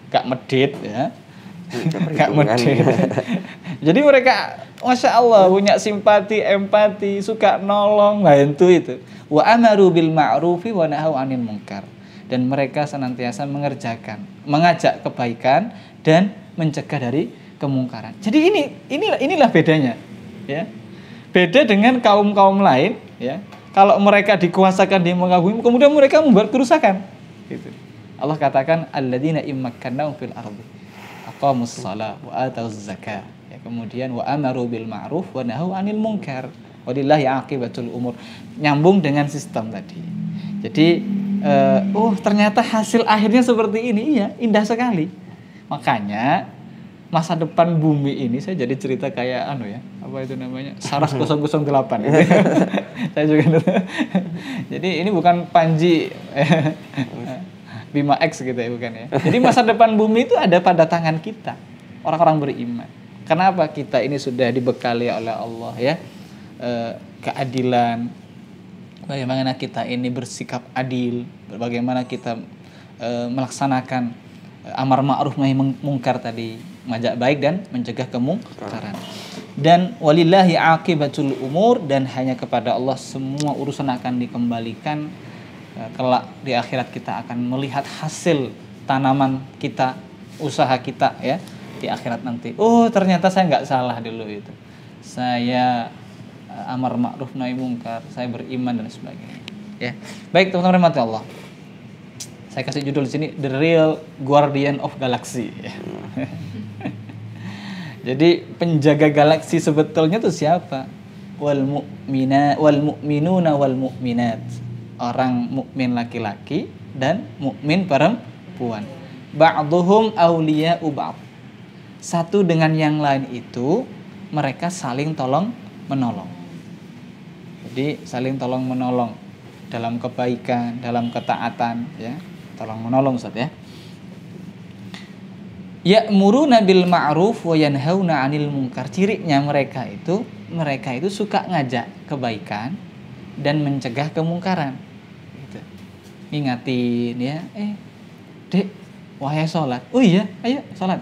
Gak medit ya. Gak medit. Jadi mereka Masya Allah punya simpati, empati, suka nolong, bantu itu. Wa amaru bil ma'rufi wa nahau 'anil munkar. Dan mereka senantiasa mengajak kebaikan dan mencegah dari kemungkaran. Jadi inilah bedanya, ya. Beda dengan kaum-kaum lain, ya. Kalau mereka dikuasakan dia mengagumi, kemudian mereka membuat kerusakan. Gitu. Allah katakan alladzina immakkannahum fil ardi aqamus shalah wa atuz zakah. Ya, kemudian wa amaru bil ma'ruf wa nahaw 'anil munkar. Walillahi 'aqibatul umur. Nyambung dengan sistem tadi. Jadi ternyata hasil akhirnya seperti ini, iya, indah sekali. Makanya masa depan bumi ini saya jadi cerita kayak apa itu namanya? Saras 008. Saya juga jadi ini bukan Panji Bima X gitu ya, bukan ya. Jadi masa depan bumi itu ada pada tangan kita, orang-orang beriman. Kenapa? Kita ini sudah dibekali oleh Allah, ya, keadilan. Bagaimana kita ini bersikap adil, bagaimana kita melaksanakan amar ma'ruf nahi mungkar tadi, mengajak baik dan mencegah kemungkaran. Dan walillahi aqibatul umur, dan hanya kepada Allah semua urusan akan dikembalikan. Kelak di akhirat kita akan melihat hasil tanaman kita, usaha kita, ya, di akhirat nanti. Oh, ternyata saya nggak salah dulu itu. Saya amar ma'ruf nahi mungkar, saya beriman dan sebagainya. Ya. Baik, teman-teman rahmati Allah. Saya kasih judul di sini The Real Guardian of Galaxy. Ya. Jadi penjaga galaksi sebetulnya itu siapa? Wal mu'minuna wal mu'minat. Orang mukmin laki-laki dan mukmin perempuan. Ba'duhum awliya'u ba'd. Satu dengan yang lain itu mereka saling tolong menolong. Jadi saling tolong menolong dalam kebaikan, dalam ketaatan, ya. Tolong menolong, Ustaz, ya. Ya'muruna bil ma'ruf wa yanhauna 'anil munkar. Cirinya mereka itu suka ngajak kebaikan dan mencegah kemungkaran. Gitu. Ngingatin, ya, Dek, wahai salat. Oh iya, ayo salat.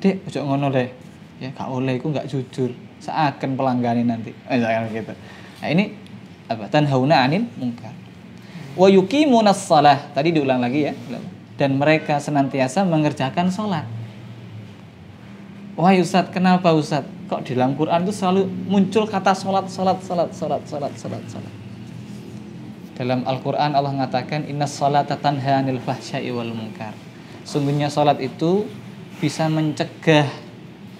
Dek, ojo ngono deh. Ya, gak oleh, iku gak jujur. Seakan pelanggani nanti. Jangan gitu. Nah, ini apa? Tanhauna 'anil munkar. Wa yuqimunas shalah. Tadi diulang lagi, ya. Dan mereka senantiasa mengerjakan sholat. Wah, Ustaz, kenapa Ustaz? Kok di dalam Quran itu selalu muncul kata sholat. Dalam Al-Quran Allah mengatakan innas sholata tanha 'anil fahsya'i wal munkar. Sungguhnya sholat itu bisa mencegah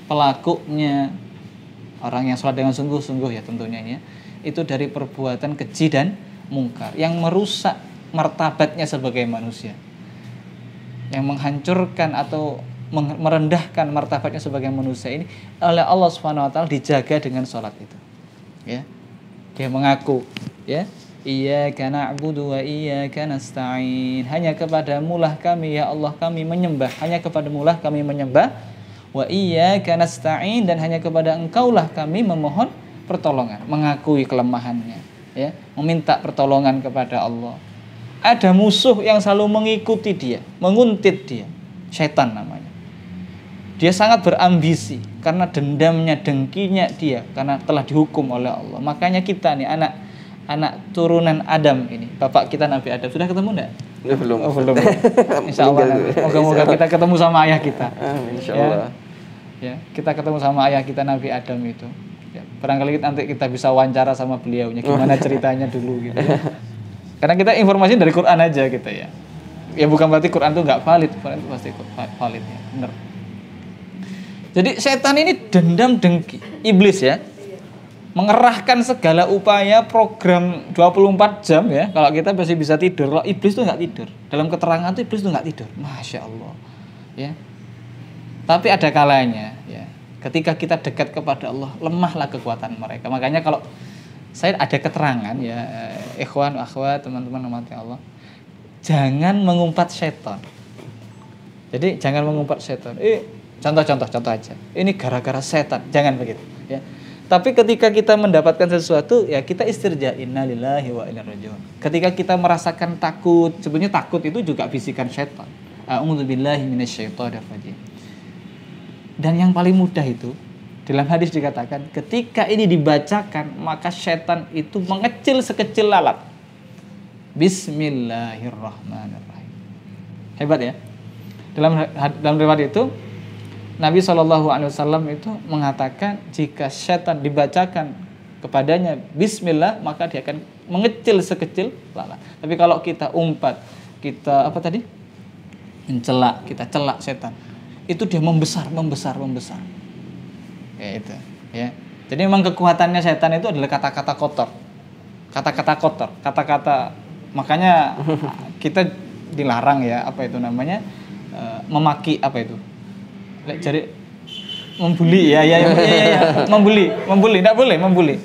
pelakunya, orang yang sholat dengan sungguh-sungguh, ya tentunya, ya, itu dari perbuatan keji dan mungkar yang merusak martabatnya sebagai manusia, yang menghancurkan atau merendahkan martabatnya sebagai manusia ini oleh Allah Subhanahu wa taala dijaga dengan sholat itu. Ya. Dia mengaku, ya, iyyaka na'budu wa iyyaka nasta'in. Hanya kepadamu lah kami, ya Allah, kami menyembah. Hanya kepadamu lah kami menyembah. Wa iyyaka nasta'in, dan hanya kepada Engkaulah kami memohon pertolongan, mengakui kelemahannya, ya, meminta pertolongan kepada Allah. Ada musuh yang selalu mengikuti dia, menguntit dia, setan namanya. Dia sangat berambisi karena dendamnya, dengkinya dia karena telah dihukum oleh Allah. Makanya kita nih anak turunan Adam ini, bapak kita Nabi Adam, sudah ketemu enggak? Belum. Oh, belum. Insyaallah. Moga-moga kita ketemu sama ayah kita. Insyaallah. Ya, kita ketemu sama ayah kita Nabi Adam itu. Ya, barangkali nanti kita bisa wawancara sama beliaunya, gimana ceritanya dulu gitu. Ya. Karena kita informasi dari Quran aja gitu, ya. Ya bukan berarti Quran itu nggak valid, Quran itu pasti valid, ya, benar. Jadi setan ini dendam dengki, iblis, ya, mengerahkan segala upaya program 24 jam, ya. Kalau kita masih bisa tidur, kalau iblis itu nggak tidur. Dalam keterangan itu iblis itu nggak tidur, Masya Allah, ya. Tapi ada kalanya, ya, ketika kita dekat kepada Allah, lemahlah kekuatan mereka. Makanya kalau saya ada keterangan, ya, ikhwan, akhwat, teman-teman rahmati Allah, jangan mengumpat setan. Jadi jangan mengumpat setan. Contoh aja. Ini gara-gara setan, jangan begitu, ya. Tapi ketika kita mendapatkan sesuatu, ya kita istirja, innalillahi wa inna ilaihi raji'un. Ketika kita merasakan takut, sebenarnya takut itu juga bisikan setan. A'udzubillahi minasyaitonir rajim. Dan yang paling mudah itu dalam hadis dikatakan ketika ini dibacakan maka setan itu mengecil sekecil lalat. Bismillahirrahmanirrahim. Hebat ya. Dalam riwayat itu Nabi SAW itu mengatakan jika setan dibacakan kepadanya Bismillah maka dia akan mengecil sekecil lalat. Tapi kalau kita umpat, kita mencela, kita celak setan, itu dia membesar. Ya itu, ya. Jadi memang kekuatannya setan itu adalah kata-kata kotor. Kata-kata makanya kita dilarang ya, memaki jadi membuli ya. Membuli, enggak boleh membuli.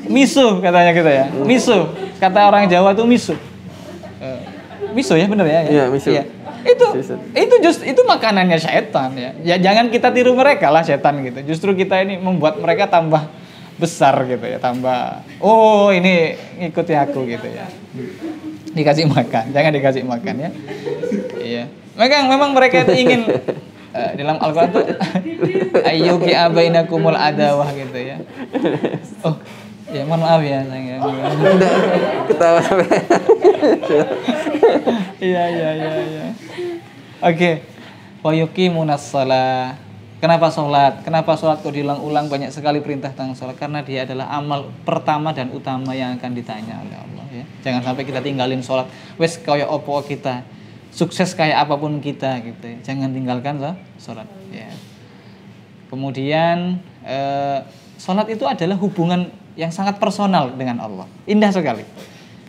Misuh katanya kita ya. Misuh. Kata orang Jawa itu misuh. Misuh ya benar ya? Iya, misuh. Ya. Itu makanannya setan ya. Ya jangan kita tiru mereka lah setan gitu. Justru kita ini membuat mereka tambah besar gitu ya, tambah ini ngikuti aku gitu ya. Dikasih makan, jangan dikasih makan ya. Iya. Memang mereka itu ingin dalam Al-Qur'an tuh ayyuki abainakumul adawah gitu ya. Oh, ya mohon maaf ya sayang. Ketawa sampai. Iya. Oke. Wa yuqimunas shalah. Kenapa sholat? Kenapa sholat kok diulang-ulang banyak sekali perintah tentang sholat? Karena dia adalah amal pertama dan utama yang akan ditanya oleh Allah ya. Jangan sampai kita tinggalin sholat. Wes kaya opo kita, sukses kayak apapun kita gitu ya. Jangan tinggalkan sholat ya. Kemudian sholat itu adalah hubungan yang sangat personal dengan Allah. Indah sekali.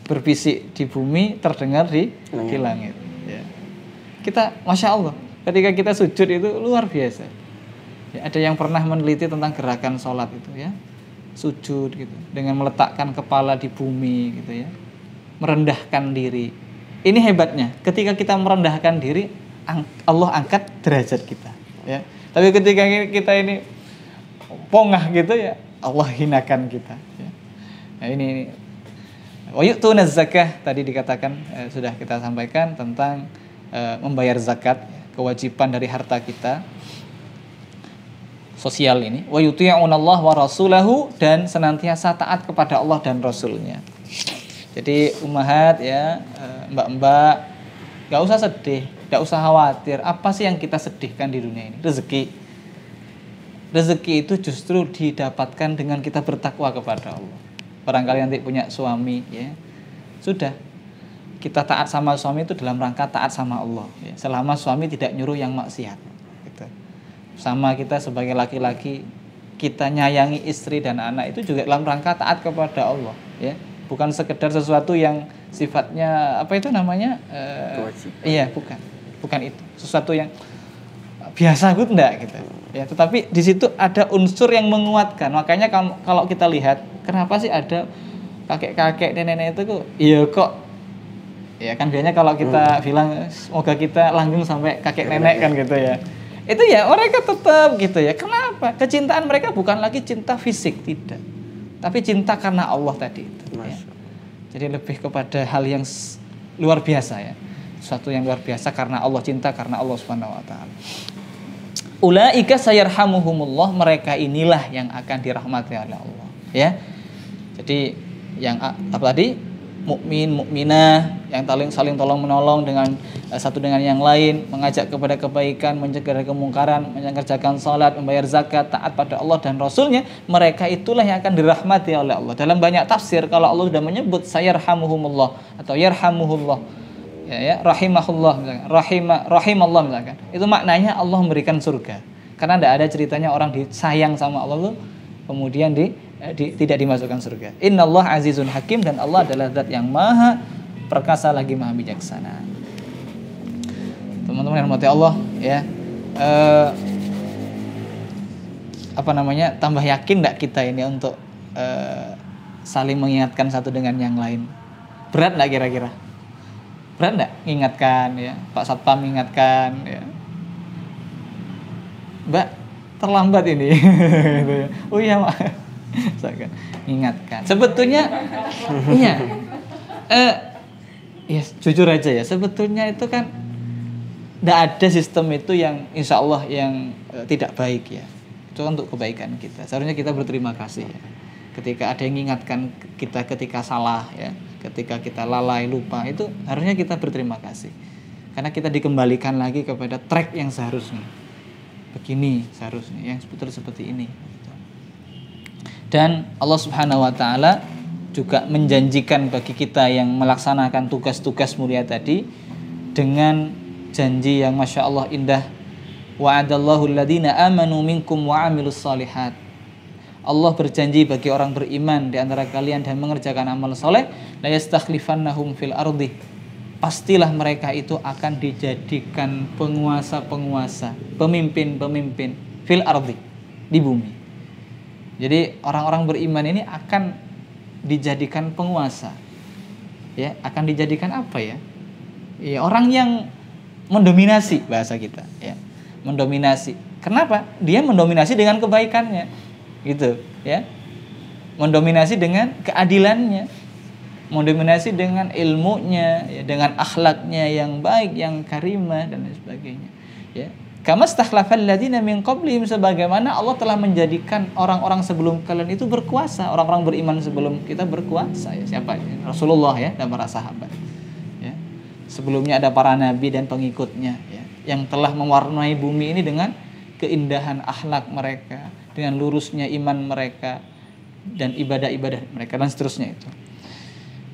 Berbisik di bumi, terdengar di langit ya. Kita Masya Allah ketika kita sujud itu luar biasa ya, ada yang pernah meneliti tentang gerakan sholat itu ya, sujud gitu dengan meletakkan kepala di bumi gitu ya, merendahkan diri. Ini hebatnya, ketika kita merendahkan diri Allah angkat derajat kita ya. Tapi ketika kita ini pongah gitu ya, Allah hinakan kita ya. Nah, ini wa yu'tunaz zakah tadi dikatakan sudah kita sampaikan tentang membayar zakat, kewajiban dari harta kita sosial ini. Wa yuti'unallaha wa rasulahu, dan senantiasa taat kepada Allah dan Rasulnya. Jadi ummahat ya, mbak-mbak, gak usah sedih, gak usah khawatir. Apa sih yang kita sedihkan di dunia ini? Rezeki itu justru didapatkan dengan kita bertakwa kepada Allah. Barangkali nanti punya suami ya, sudah, kita taat sama suami itu dalam rangka taat sama Allah ya. Selama suami tidak nyuruh yang maksiat gitu. Sama kita sebagai laki-laki, kita nyayangi istri dan anak itu juga dalam rangka taat kepada Allah ya. Bukan sekedar sesuatu yang sifatnya iya, bukan itu sesuatu yang biasa gitu enggak gitu ya. Tetapi di situ ada unsur yang menguatkan. Makanya kalau kita lihat kenapa sih ada kakek-kakek nenek-nenek itu kok iya kok ya kan, biasanya kalau kita bilang semoga kita langgeng sampai kakek nenek kan gitu ya. Itu ya mereka tetap gitu ya. Kenapa? Kecintaan mereka bukan lagi cinta fisik, tidak. Tapi cinta karena Allah tadi itu ya. Jadi lebih kepada hal yang luar biasa ya. Sesuatu yang luar biasa karena Allah, cinta karena Allah Subhanahu wa taala. Ulaika sayarhamuhumullah, mereka inilah yang akan dirahmati oleh Allah ya. Jadi yang apa tadi? Mukmin, mukminah yang saling tolong menolong dengan satu dengan yang lain, mengajak kepada kebaikan, mencegah dari kemungkaran, mengerjakan salat, membayar zakat, taat pada Allah dan Rasulnya, mereka itulah yang akan dirahmati oleh Allah. Dalam banyak tafsir kalau Allah sudah menyebut sayarhamuhumullah atau yarhamuhullah ya, rahimahullah misalkan, rahimallah misalkan, itu maknanya Allah memberikan surga. Karena tidak ada ceritanya orang disayang sama Allah kemudian tidak dimasukkan surga. Innallaha azizun hakim, dan Allah adalah zat yang maha perkasa lagi maha bijaksana. Teman-teman yang dirahmati Allah ya, tambah yakin enggak kita ini untuk saling mengingatkan satu dengan yang lain? Berat enggak kira-kira? Berat enggak mengingatkan ya, Pak Satpam mengingatkan ya, Mbak terlambat ini gitu ya. Oh iya Mak, ingatkan. Sebetulnya iya, jujur aja ya, sebetulnya itu kan Tidak ada sistem itu yang insya Allah yang tidak baik ya. Itu untuk kebaikan kita. Seharusnya kita berterima kasih ya. Ketika ada yang mengingatkan kita ketika salah ya, ketika kita lalai lupa, itu harusnya kita berterima kasih. Karena kita dikembalikan lagi kepada track yang seharusnya. Begini seharusnya, yang betul seperti ini. Dan Allah Subhanahu wa taala juga menjanjikan bagi kita yang melaksanakan tugas-tugas mulia tadi dengan janji yang Masya Allah indah. Wa'adallahu alladhina amanu minkum wa amilus salihat. Allah berjanji bagi orang beriman di antara kalian dan mengerjakan amal soleh, la yastakhlifannahum fil ardi. Pastilah mereka itu akan dijadikan penguasa-penguasa, pemimpin-pemimpin fil ardi, di bumi. Jadi orang-orang beriman ini akan dijadikan penguasa. Ya, akan dijadikan apa ya? Ya, orang yang mendominasi bahasa kita, ya. Mendominasi. Kenapa? Dia mendominasi dengan kebaikannya. Gitu, ya. Mendominasi dengan keadilannya. Mendominasi dengan ilmunya, ya, dengan akhlaknya yang baik, yang karimah dan lain sebagainya. Ya. Kama stakhlafal ladzina min qablihim, sebagaimana Allah telah menjadikan orang-orang sebelum kalian itu berkuasa, orang-orang beriman sebelum kita berkuasa ya. Siapa? Rasulullah ya dan para sahabat. Ya. Sebelumnya ada para nabi dan pengikutnya ya, yang telah mewarnai bumi ini dengan keindahan akhlak mereka, dengan lurusnya iman mereka dan ibadah-ibadah mereka dan seterusnya itu.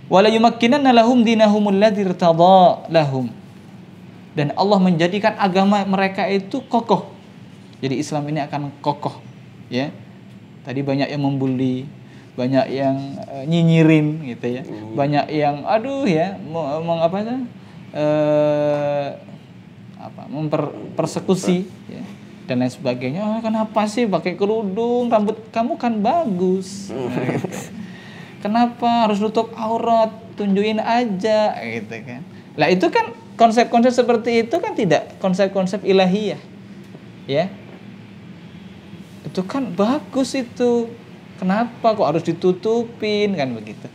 Wala yumakkinanna lahum dinahumul ladzi irtadha lahum. Dan Allah menjadikan agama mereka itu kokoh. Jadi Islam ini akan kokoh, ya. Tadi banyak yang membuli, banyak yang nyinyirin gitu ya. Banyak yang mempersekusi ya, dan lain sebagainya. Oh, kenapa sih pakai kerudung, rambut kamu kan bagus. Nah, gitu. Kenapa harus tutup aurat, tunjukin aja gitu kan. Lah itu kan konsep-konsep seperti itu kan tidak konsep-konsep ilahiyah. Ya. Itu kan bagus itu. Kenapa kok harus ditutupin kan begitu.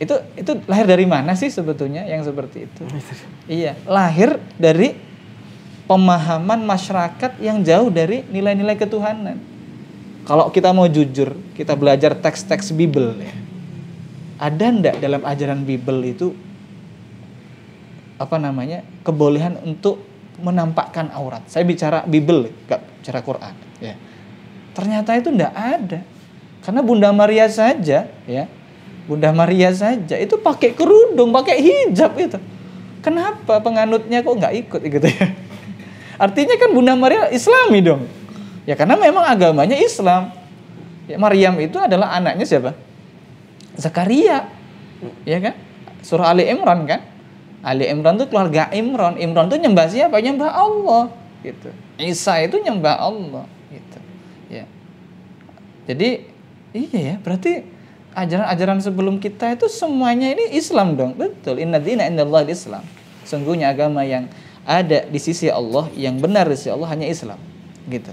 Itu lahir dari mana sih sebetulnya yang seperti itu? Iya, lahir dari pemahaman masyarakat yang jauh dari nilai-nilai ketuhanan. Kalau kita mau jujur, kita belajar teks-teks Bible ya. Ada enggak dalam ajaran Bible itu kebolehan untuk menampakkan aurat? Saya bicara Bible, enggak bicara Quran ya. Ternyata itu enggak ada. Karena Bunda Maria saja ya, Bunda Maria saja itu pakai kerudung, pakai hijab itu. Kenapa penganutnya kok enggak ikut gitu ya? Artinya kan Bunda Maria Islami dong. Ya karena memang agamanya Islam. Ya, Maryam itu adalah anaknya siapa? Zakaria. Ya kan? Surah Ali Imran kan? Ali Imran itu keluarga Imran. Imran itu nyembah siapa? Nyembah Allah gitu. Isa itu nyembah Allah gitu. Ya. Jadi iya ya, berarti ajaran-ajaran sebelum kita itu semuanya ini Islam dong. Betul. Inna dina indallahi Islam. Sungguhnya agama yang ada di sisi Allah, yang benar di sisi Allah hanya Islam. Gitu.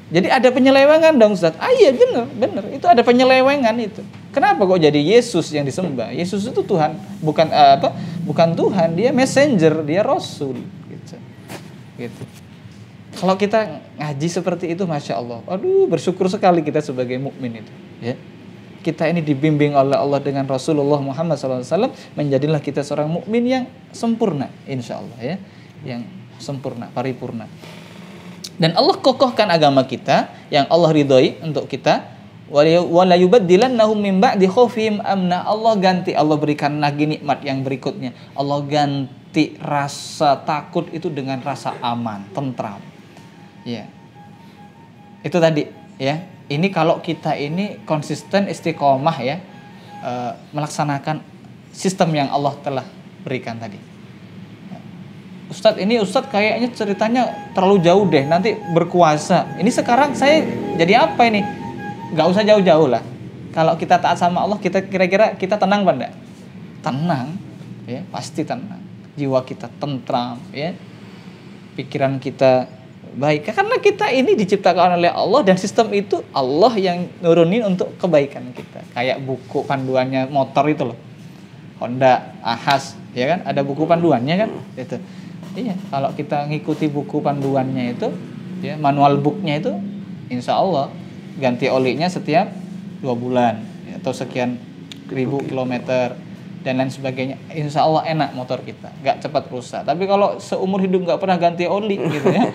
Jadi ada penyelewengan dong Ustaz. Iya benar. Itu ada penyelewengan itu. Kenapa kok jadi Yesus yang disembah? Yesus itu Tuhan, bukan Tuhan, dia messenger, dia rasul gitu. Kalau kita ngaji seperti itu, Masya Allah, aduh bersyukur sekali kita sebagai mukmin itu ya. Kita ini dibimbing oleh Allah dengan Rasulullah Muhammad SAW, menjadilah kita seorang mukmin yang sempurna, insya Allah ya, yang sempurna, paripurna. Dan Allah kokohkan agama kita yang Allah ridhoi untuk kita. Wala yubaddilannahum min ba'di khaufihim amna. Allah ganti, Allah berikan lagi nikmat yang berikutnya. Allah ganti rasa takut itu dengan rasa aman, tentram. Ya. Itu tadi ya. Ini kalau kita ini konsisten istiqomah ya, melaksanakan sistem yang Allah telah berikan tadi. Ustadz kayaknya ceritanya terlalu jauh deh, nanti berkuasa. Ini sekarang saya jadi apa ini? Gak usah jauh-jauh lah. Kalau kita taat sama Allah, kita kira-kira kita tenang apa enggak? Tenang, ya pasti tenang. Jiwa kita tentram, ya. Pikiran kita baik. Karena kita ini diciptakan oleh Allah dan sistem itu Allah yang nurunin untuk kebaikan kita. Kayak buku panduannya motor itu loh, Honda, Ahas, ya kan? Ada buku panduannya kan? Itu. Iya, kalau kita ngikuti buku panduannya itu, ya, manual booknya itu, insya Allah ganti olinya setiap 2 bulan ya, atau sekian ribu kilometer dan lain sebagainya. Insya Allah enak motor kita, nggak cepat rusak. Tapi kalau seumur hidup nggak pernah ganti oli gitu ya,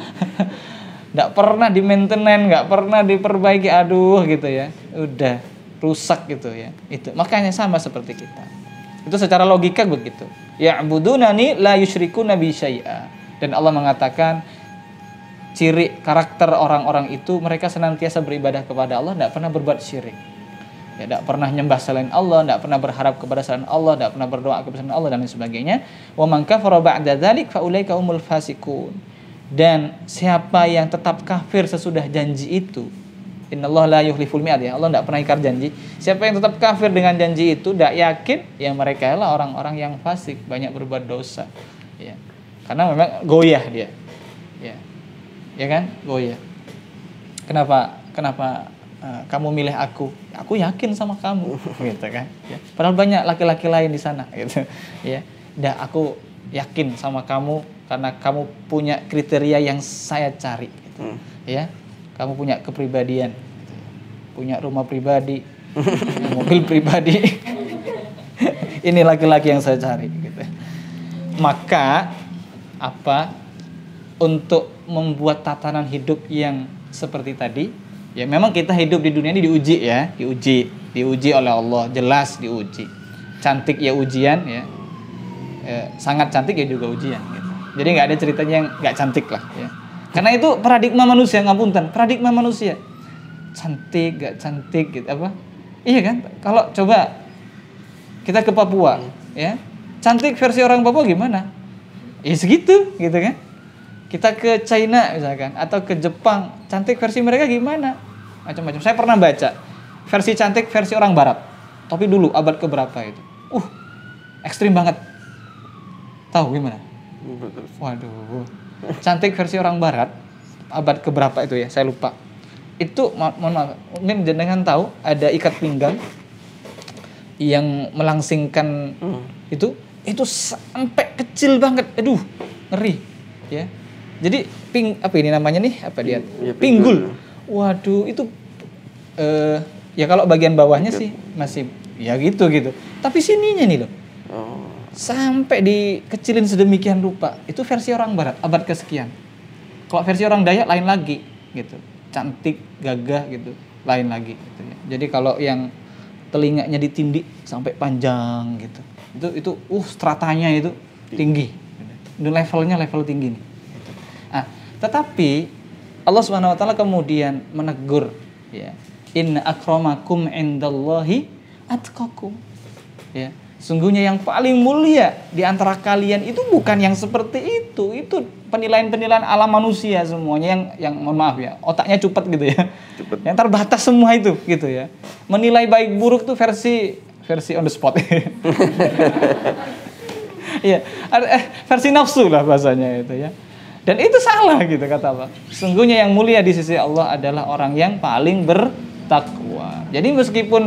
nggak pernah di maintenance, nggak pernah diperbaiki, aduh gitu ya, udah rusak gitu ya. Itu makanya sama seperti kita. Itu secara logika begitu. Ya'budunani la yusyrikuna bi syai'a. Dan Allah mengatakan ciri karakter orang-orang itu mereka senantiasa beribadah kepada Allah, tidak pernah berbuat syirik. Ya, tidak pernah nyembah selain Allah, tidak pernah berharap kepada selain Allah, tidak pernah berdoa kepada selain Allah dan lain sebagainya. Wa man kafara ba'da dzalik fa ulaika humul fasiqun. Dan siapa yang tetap kafir sesudah janji itu, innallaha la yukhliful mi'ad, ya, Allah tidak pernah ingkar janji. Siapa yang tetap kafir dengan janji itu, tidak yakin, ya mereka lah orang-orang yang fasik, banyak berbuat dosa. Ya. Karena memang goyah dia. Ya. Ya kan? Goyah. Kenapa kamu milih aku? Aku yakin sama kamu, gitu kan? Ya. Padahal banyak laki-laki lain di sana, gitu. Ya. Aku yakin sama kamu karena kamu punya kriteria yang saya cari, gitu. Ya. Kamu punya kepribadian, punya rumah pribadi, punya mobil pribadi. Ini laki-laki yang saya cari, gitu. Maka untuk membuat tatanan hidup yang seperti tadi, ya memang kita hidup di dunia ini diuji ya, diuji oleh Allah, jelas diuji. Cantik ya ujian ya, sangat cantik ya juga ujian. Gitu. Jadi nggak ada ceritanya yang nggak cantik lah. Ya. Karena itu paradigma manusia, ngapunten, paradigma manusia. Cantik, gak cantik gitu apa? Iya kan? Kalau coba kita ke Papua, ya. Cantik versi orang Papua gimana? Ya segitu, gitu kan? Kita ke China misalkan atau ke Jepang, cantik versi mereka gimana? Macam-macam. Saya pernah baca versi cantik versi orang barat. Tapi dulu abad keberapa itu? Ekstrim banget. Tahu gimana? Waduh. Cantik versi orang barat abad keberapa itu ya, saya lupa. Itu mohon maaf, mungkin jenengan tahu ada ikat pinggang yang melangsingkan itu sampai kecil banget. Aduh, ngeri ya. Jadi apa ini namanya nih? Apa dia? Ya, pinggul. Waduh, itu ya kalau bagian bawahnya sih masih ya gitu. Tapi sininya nih loh. Sampai dikecilin sedemikian rupa. Itu versi orang barat abad kesekian. Kalau versi orang Dayak lain lagi gitu. Cantik, gagah gitu, lain lagi gitu ya. Jadi kalau yang telinganya ditindih sampai panjang gitu. Itu stratanya itu tinggi. Itu levelnya level tinggi nih. Gitu. Nah, tetapi Allah Subhanahu wa taala kemudian menegur ya. Inna akramakum indallahi atqakum. Ya. Sungguhnya yang paling mulia di antara kalian itu bukan yang seperti itu. Itu penilaian-penilaian alam manusia semuanya yang mohon maaf ya, otaknya cepat gitu ya. Cepet. Yang terbatas semua itu gitu ya. Menilai baik buruk tuh versi on the spot. Iya, versi nafsu lah bahasanya itu ya. Dan itu salah gitu kata Allah. Sungguhnya yang mulia di sisi Allah adalah orang yang paling bertakwa. Jadi meskipun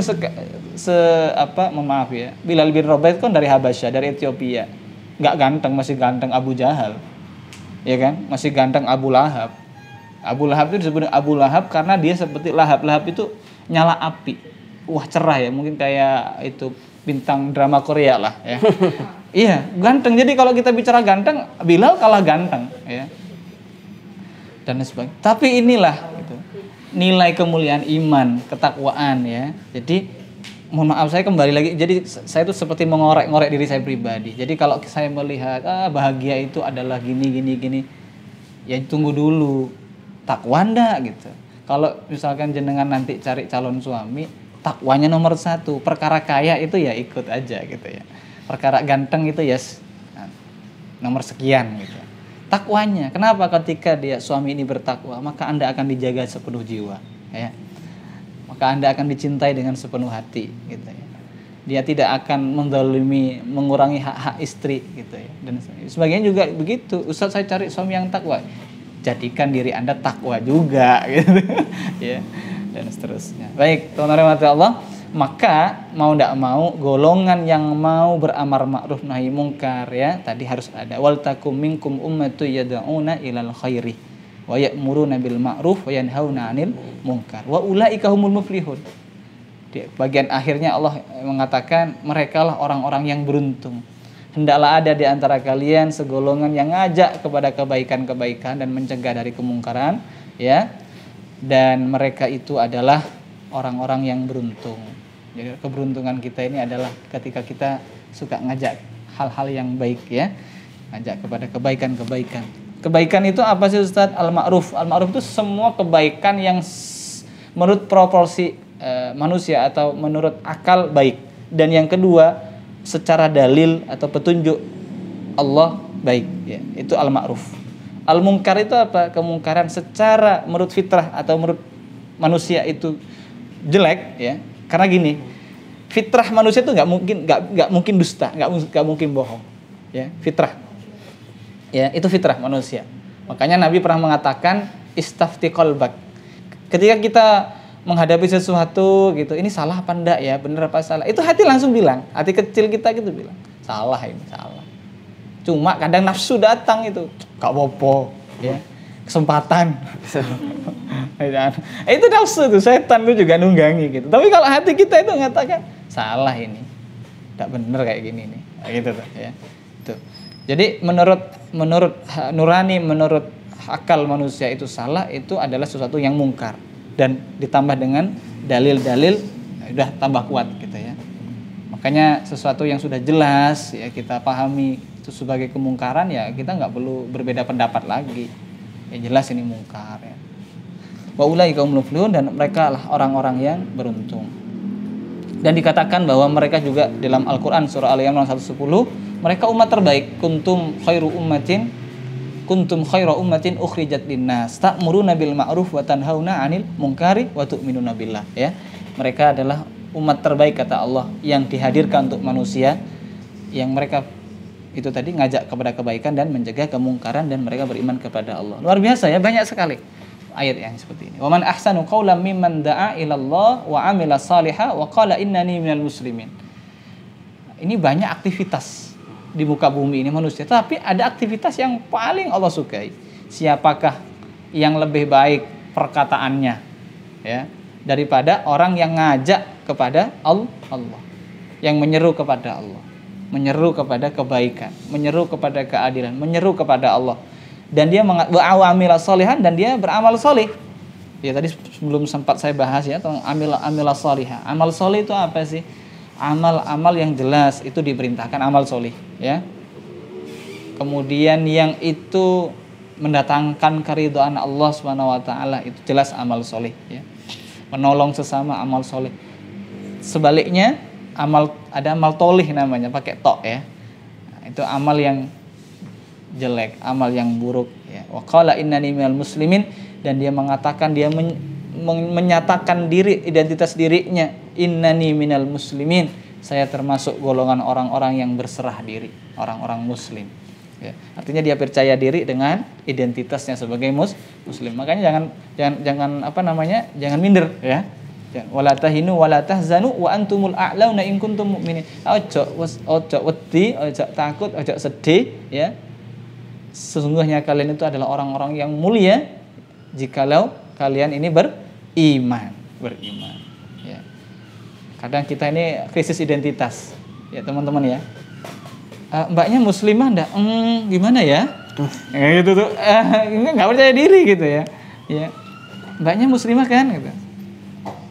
maaf ya, Bilal bin Rabah kan dari Habasyah, dari Ethiopia. Enggak ganteng, masih ganteng Abu Jahal. Ya kan? Masih ganteng Abu Lahab. Abu Lahab itu disebut Abu Lahab karena dia seperti Lahab. Lahab itu nyala api. Wah, cerah ya, mungkin kayak itu bintang drama Korea lah ya. Iya, ganteng. Jadi kalau kita bicara ganteng, Bilal kalah ganteng ya. Dan sebagainya. Tapi inilah gitu, nilai kemuliaan iman, ketakwaan ya. Jadi mohon maaf saya kembali lagi, jadi saya itu seperti mengorek-ngorek diri saya pribadi. Jadi kalau saya melihat bahagia itu adalah gini, ya tunggu dulu, takwa ndak gitu. Kalau misalkan jenengan nanti cari calon suami, takwanya nomor 1. Perkara kaya itu ya ikut aja gitu ya. Perkara ganteng itu ya nomor sekian gitu. Takwanya, kenapa? Ketika dia suami ini bertakwa, maka Anda akan dijaga sepenuh jiwa ya. Maka Anda akan dicintai dengan sepenuh hati gitu ya. Dia tidak akan menzalimi, mengurangi hak-hak istri gitu ya. Dan sebagainya juga begitu. Ustaz, saya cari suami yang takwa. Jadikan diri Anda takwa juga gitu. Ya. Dan seterusnya. Baik, teman-teman Allah, Maka mau tidak mau golongan yang mau beramar ma'ruf nahi mungkar ya tadi harus ada. Wal takum minkum ummatu yad'una ilal khairi wa ya'muruna bil ma'ruf wa yanhauna 'anil munkar wa ulaika humul muflihun. Di bagian akhirnya Allah mengatakan merekalah orang-orang yang beruntung. Hendaklah ada di antara kalian segolongan yang ngajak kepada kebaikan-kebaikan dan mencegah dari kemungkaran ya. Dan mereka itu adalah orang-orang yang beruntung. Jadi keberuntungan kita ini adalah ketika kita suka ngajak hal-hal yang baik ya. Ngajak kepada kebaikan-kebaikan. Kebaikan itu apa sih Ustaz? Al-ma'ruf. Al-ma'ruf itu semua kebaikan yang menurut proporsi manusia atau menurut akal baik. Dan yang kedua, secara dalil atau petunjuk Allah baik ya. Itu al-ma'ruf. Al-munkar itu apa? Kemungkaran secara menurut fitrah atau menurut manusia itu jelek ya. Karena gini, fitrah manusia itu nggak mungkin dusta, nggak mungkin bohong, ya fitrah, ya itu fitrah manusia. Makanya Nabi pernah mengatakan istafti qalbak. Ketika kita menghadapi sesuatu gitu, ini salah apa enggak ya, benar apa salah, itu hati langsung bilang, hati kecil kita gitu bilang, salah ini salah. Cuma kadang nafsu datang itu, gak apa-apa, ya kesempatan. Itu nafsu tuh, setan tuh juga nunggangi gitu. Tapi kalau hati kita itu mengatakan salah ini, tidak benar kayak gini nih, gitu tuh ya. Tuh. Jadi menurut nurani, menurut akal manusia itu salah, itu adalah sesuatu yang mungkar dan ditambah dengan dalil-dalil udah tambah kuat gitu ya. Makanya sesuatu yang sudah jelas ya kita pahami itu sebagai kemungkaran ya kita nggak perlu berbeda pendapat lagi. Ya jelas ini mungkar ya. Wa ulaika humul muflihun, dan mereka lah orang-orang yang beruntung. Dan dikatakan bahwa mereka juga dalam Al-Qur'an surah Al-Imran 110, mereka umat terbaik, kuntum khairu ummatin ukhrijat linnas ta'muruna bil ma'ruf wa tanhauna 'anil munkari wa tu'minuna billah ya. Mereka adalah umat terbaik kata Allah yang dihadirkan untuk manusia, yang mereka itu tadi ngajak kepada kebaikan dan mencegah kemungkaran, dan mereka beriman kepada Allah. Luar biasa ya, banyak sekali ayat yang seperti ini. Wa man ahsanu qawlan mimman da'a ila Allah wa 'amila shalihan wa qala innani minal muslimin. Ini banyak aktivitas di muka bumi ini manusia, tapi ada aktivitas yang paling Allah sukai. Siapakah yang lebih baik perkataannya ya daripada orang yang ngajak kepada Allah, yang menyeru kepada Allah, menyeru kepada kebaikan, menyeru kepada keadilan, menyeru kepada Allah, dan dia amila sholihan, dan dia beramal soleh. Ya tadi sebelum sempat saya bahas ya tentang amila sholiha. Amal soleh itu apa sih? Amal-amal yang jelas itu diperintahkan amal soleh ya. Kemudian yang itu mendatangkan keridhaan Allah SWT itu jelas amal soleh ya. Menolong sesama amal soleh. Sebaliknya ada amal tolih namanya, pakai tok ya. Itu amal yang jelek, amal yang buruk ya. Wa qala innani minal muslimin, dan dia mengatakan, dia menyatakan diri, identitas dirinya, innani minal muslimin, saya termasuk golongan orang-orang yang berserah diri, orang-orang muslim ya. Artinya dia percaya diri dengan identitasnya sebagai muslim. Makanya jangan minder ya. Wala tahinu wala tahzanu wa antumul a'launa in kuntum mu'minin. Ojo wedi, ojo takut, ojo sedih ya. Sesungguhnya kalian itu adalah orang-orang yang mulia jikalau kalian ini beriman ya. Kadang kita ini krisis identitas ya teman-teman ya. Mbaknya muslimah enggak? Gimana ya? Gitu tuh. Enggak percaya diri gitu ya. Ya. Mbaknya muslimah kan gitu.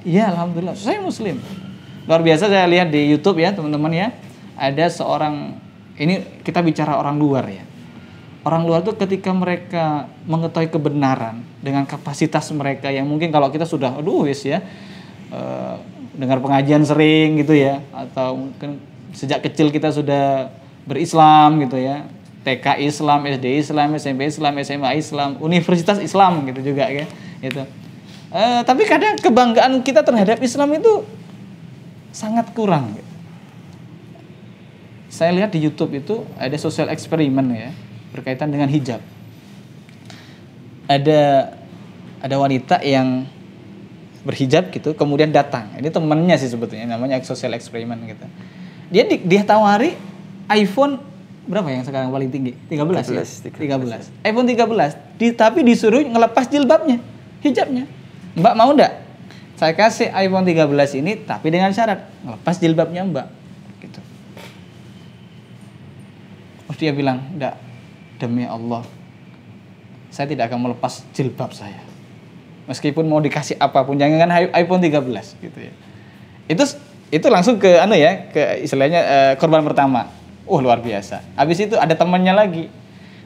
Iya, alhamdulillah, saya muslim. Luar biasa saya lihat di YouTube ya, teman-teman ya. Ada seorang, ini kita bicara orang luar ya. Orang luar tuh ketika mereka mengetahui kebenaran dengan kapasitas mereka yang mungkin kalau kita sudah dengar pengajian sering gitu ya, atau mungkin sejak kecil kita sudah berislam gitu ya. TK Islam, SD Islam, SMP Islam, SMA Islam, Universitas Islam gitu juga ya. Gitu. Tapi kadang kebanggaan kita terhadap Islam itu sangat kurang. Saya lihat di YouTube itu ada sosial eksperimen ya berkaitan dengan hijab. Ada wanita yang berhijab gitu, kemudian datang. Ini temannya sih sebetulnya, namanya social experiment gitu. Dia tawari iPhone berapa yang sekarang paling tinggi? 13 ya? 13. iPhone 13. Tapi disuruh ngelepas jilbabnya, hijabnya. Mbak mau enggak? Saya kasih iPhone 13 ini tapi dengan syarat ngelepas jilbabnya Mbak. Gitu. Terus dia bilang, enggak, demi Allah, saya tidak akan melepas jilbab saya. Meskipun mau dikasih apapun, jangan iPhone 13 gitu ya. Itu langsung ke ke istilahnya korban pertama. Luar biasa. Habis itu ada temannya lagi.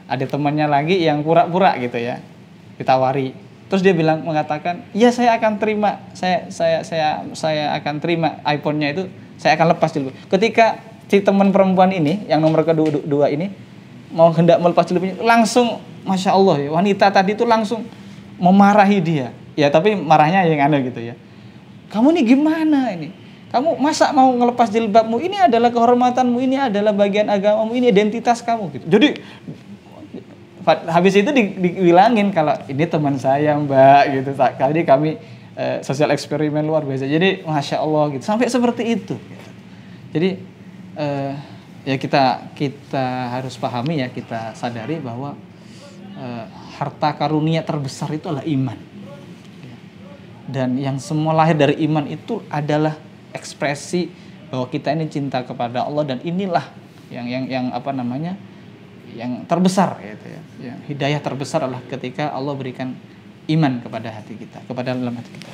Ada temannya lagi yang pura-pura gitu ya. Ditawari. Terus dia mengatakan, "Iya, saya akan terima. Saya akan terima iPhone-nya itu, saya akan lepas jilbab." Ketika si teman perempuan ini yang nomor kedua ini mau hendak melepas jilbabnya, langsung Masya Allah ya, wanita tadi itu langsung memarahi dia. Ya, tapi marahnya yang gitu ya. "Kamu ini gimana ini? Kamu masa mau ngelepas jilbabmu? Ini adalah kehormatanmu, ini adalah bagian agamamu, ini identitas kamu." Gitu. Jadi habis itu dibilangin kalau ini teman saya Mbak gitu. Kali kami sosial eksperimen luar biasa. Jadi Masya Allah gitu. Sampai seperti itu. Gitu. Jadi ya kita harus pahami ya, kita sadari bahwa harta karunia terbesar itu adalah iman. Dan yang semua lahir dari iman itu adalah ekspresi bahwa kita ini cinta kepada Allah, dan inilah yang yang terbesar gitu ya. Yang hidayah terbesar adalah ketika Allah berikan iman kepada hati kita, kepada dalam hati kita.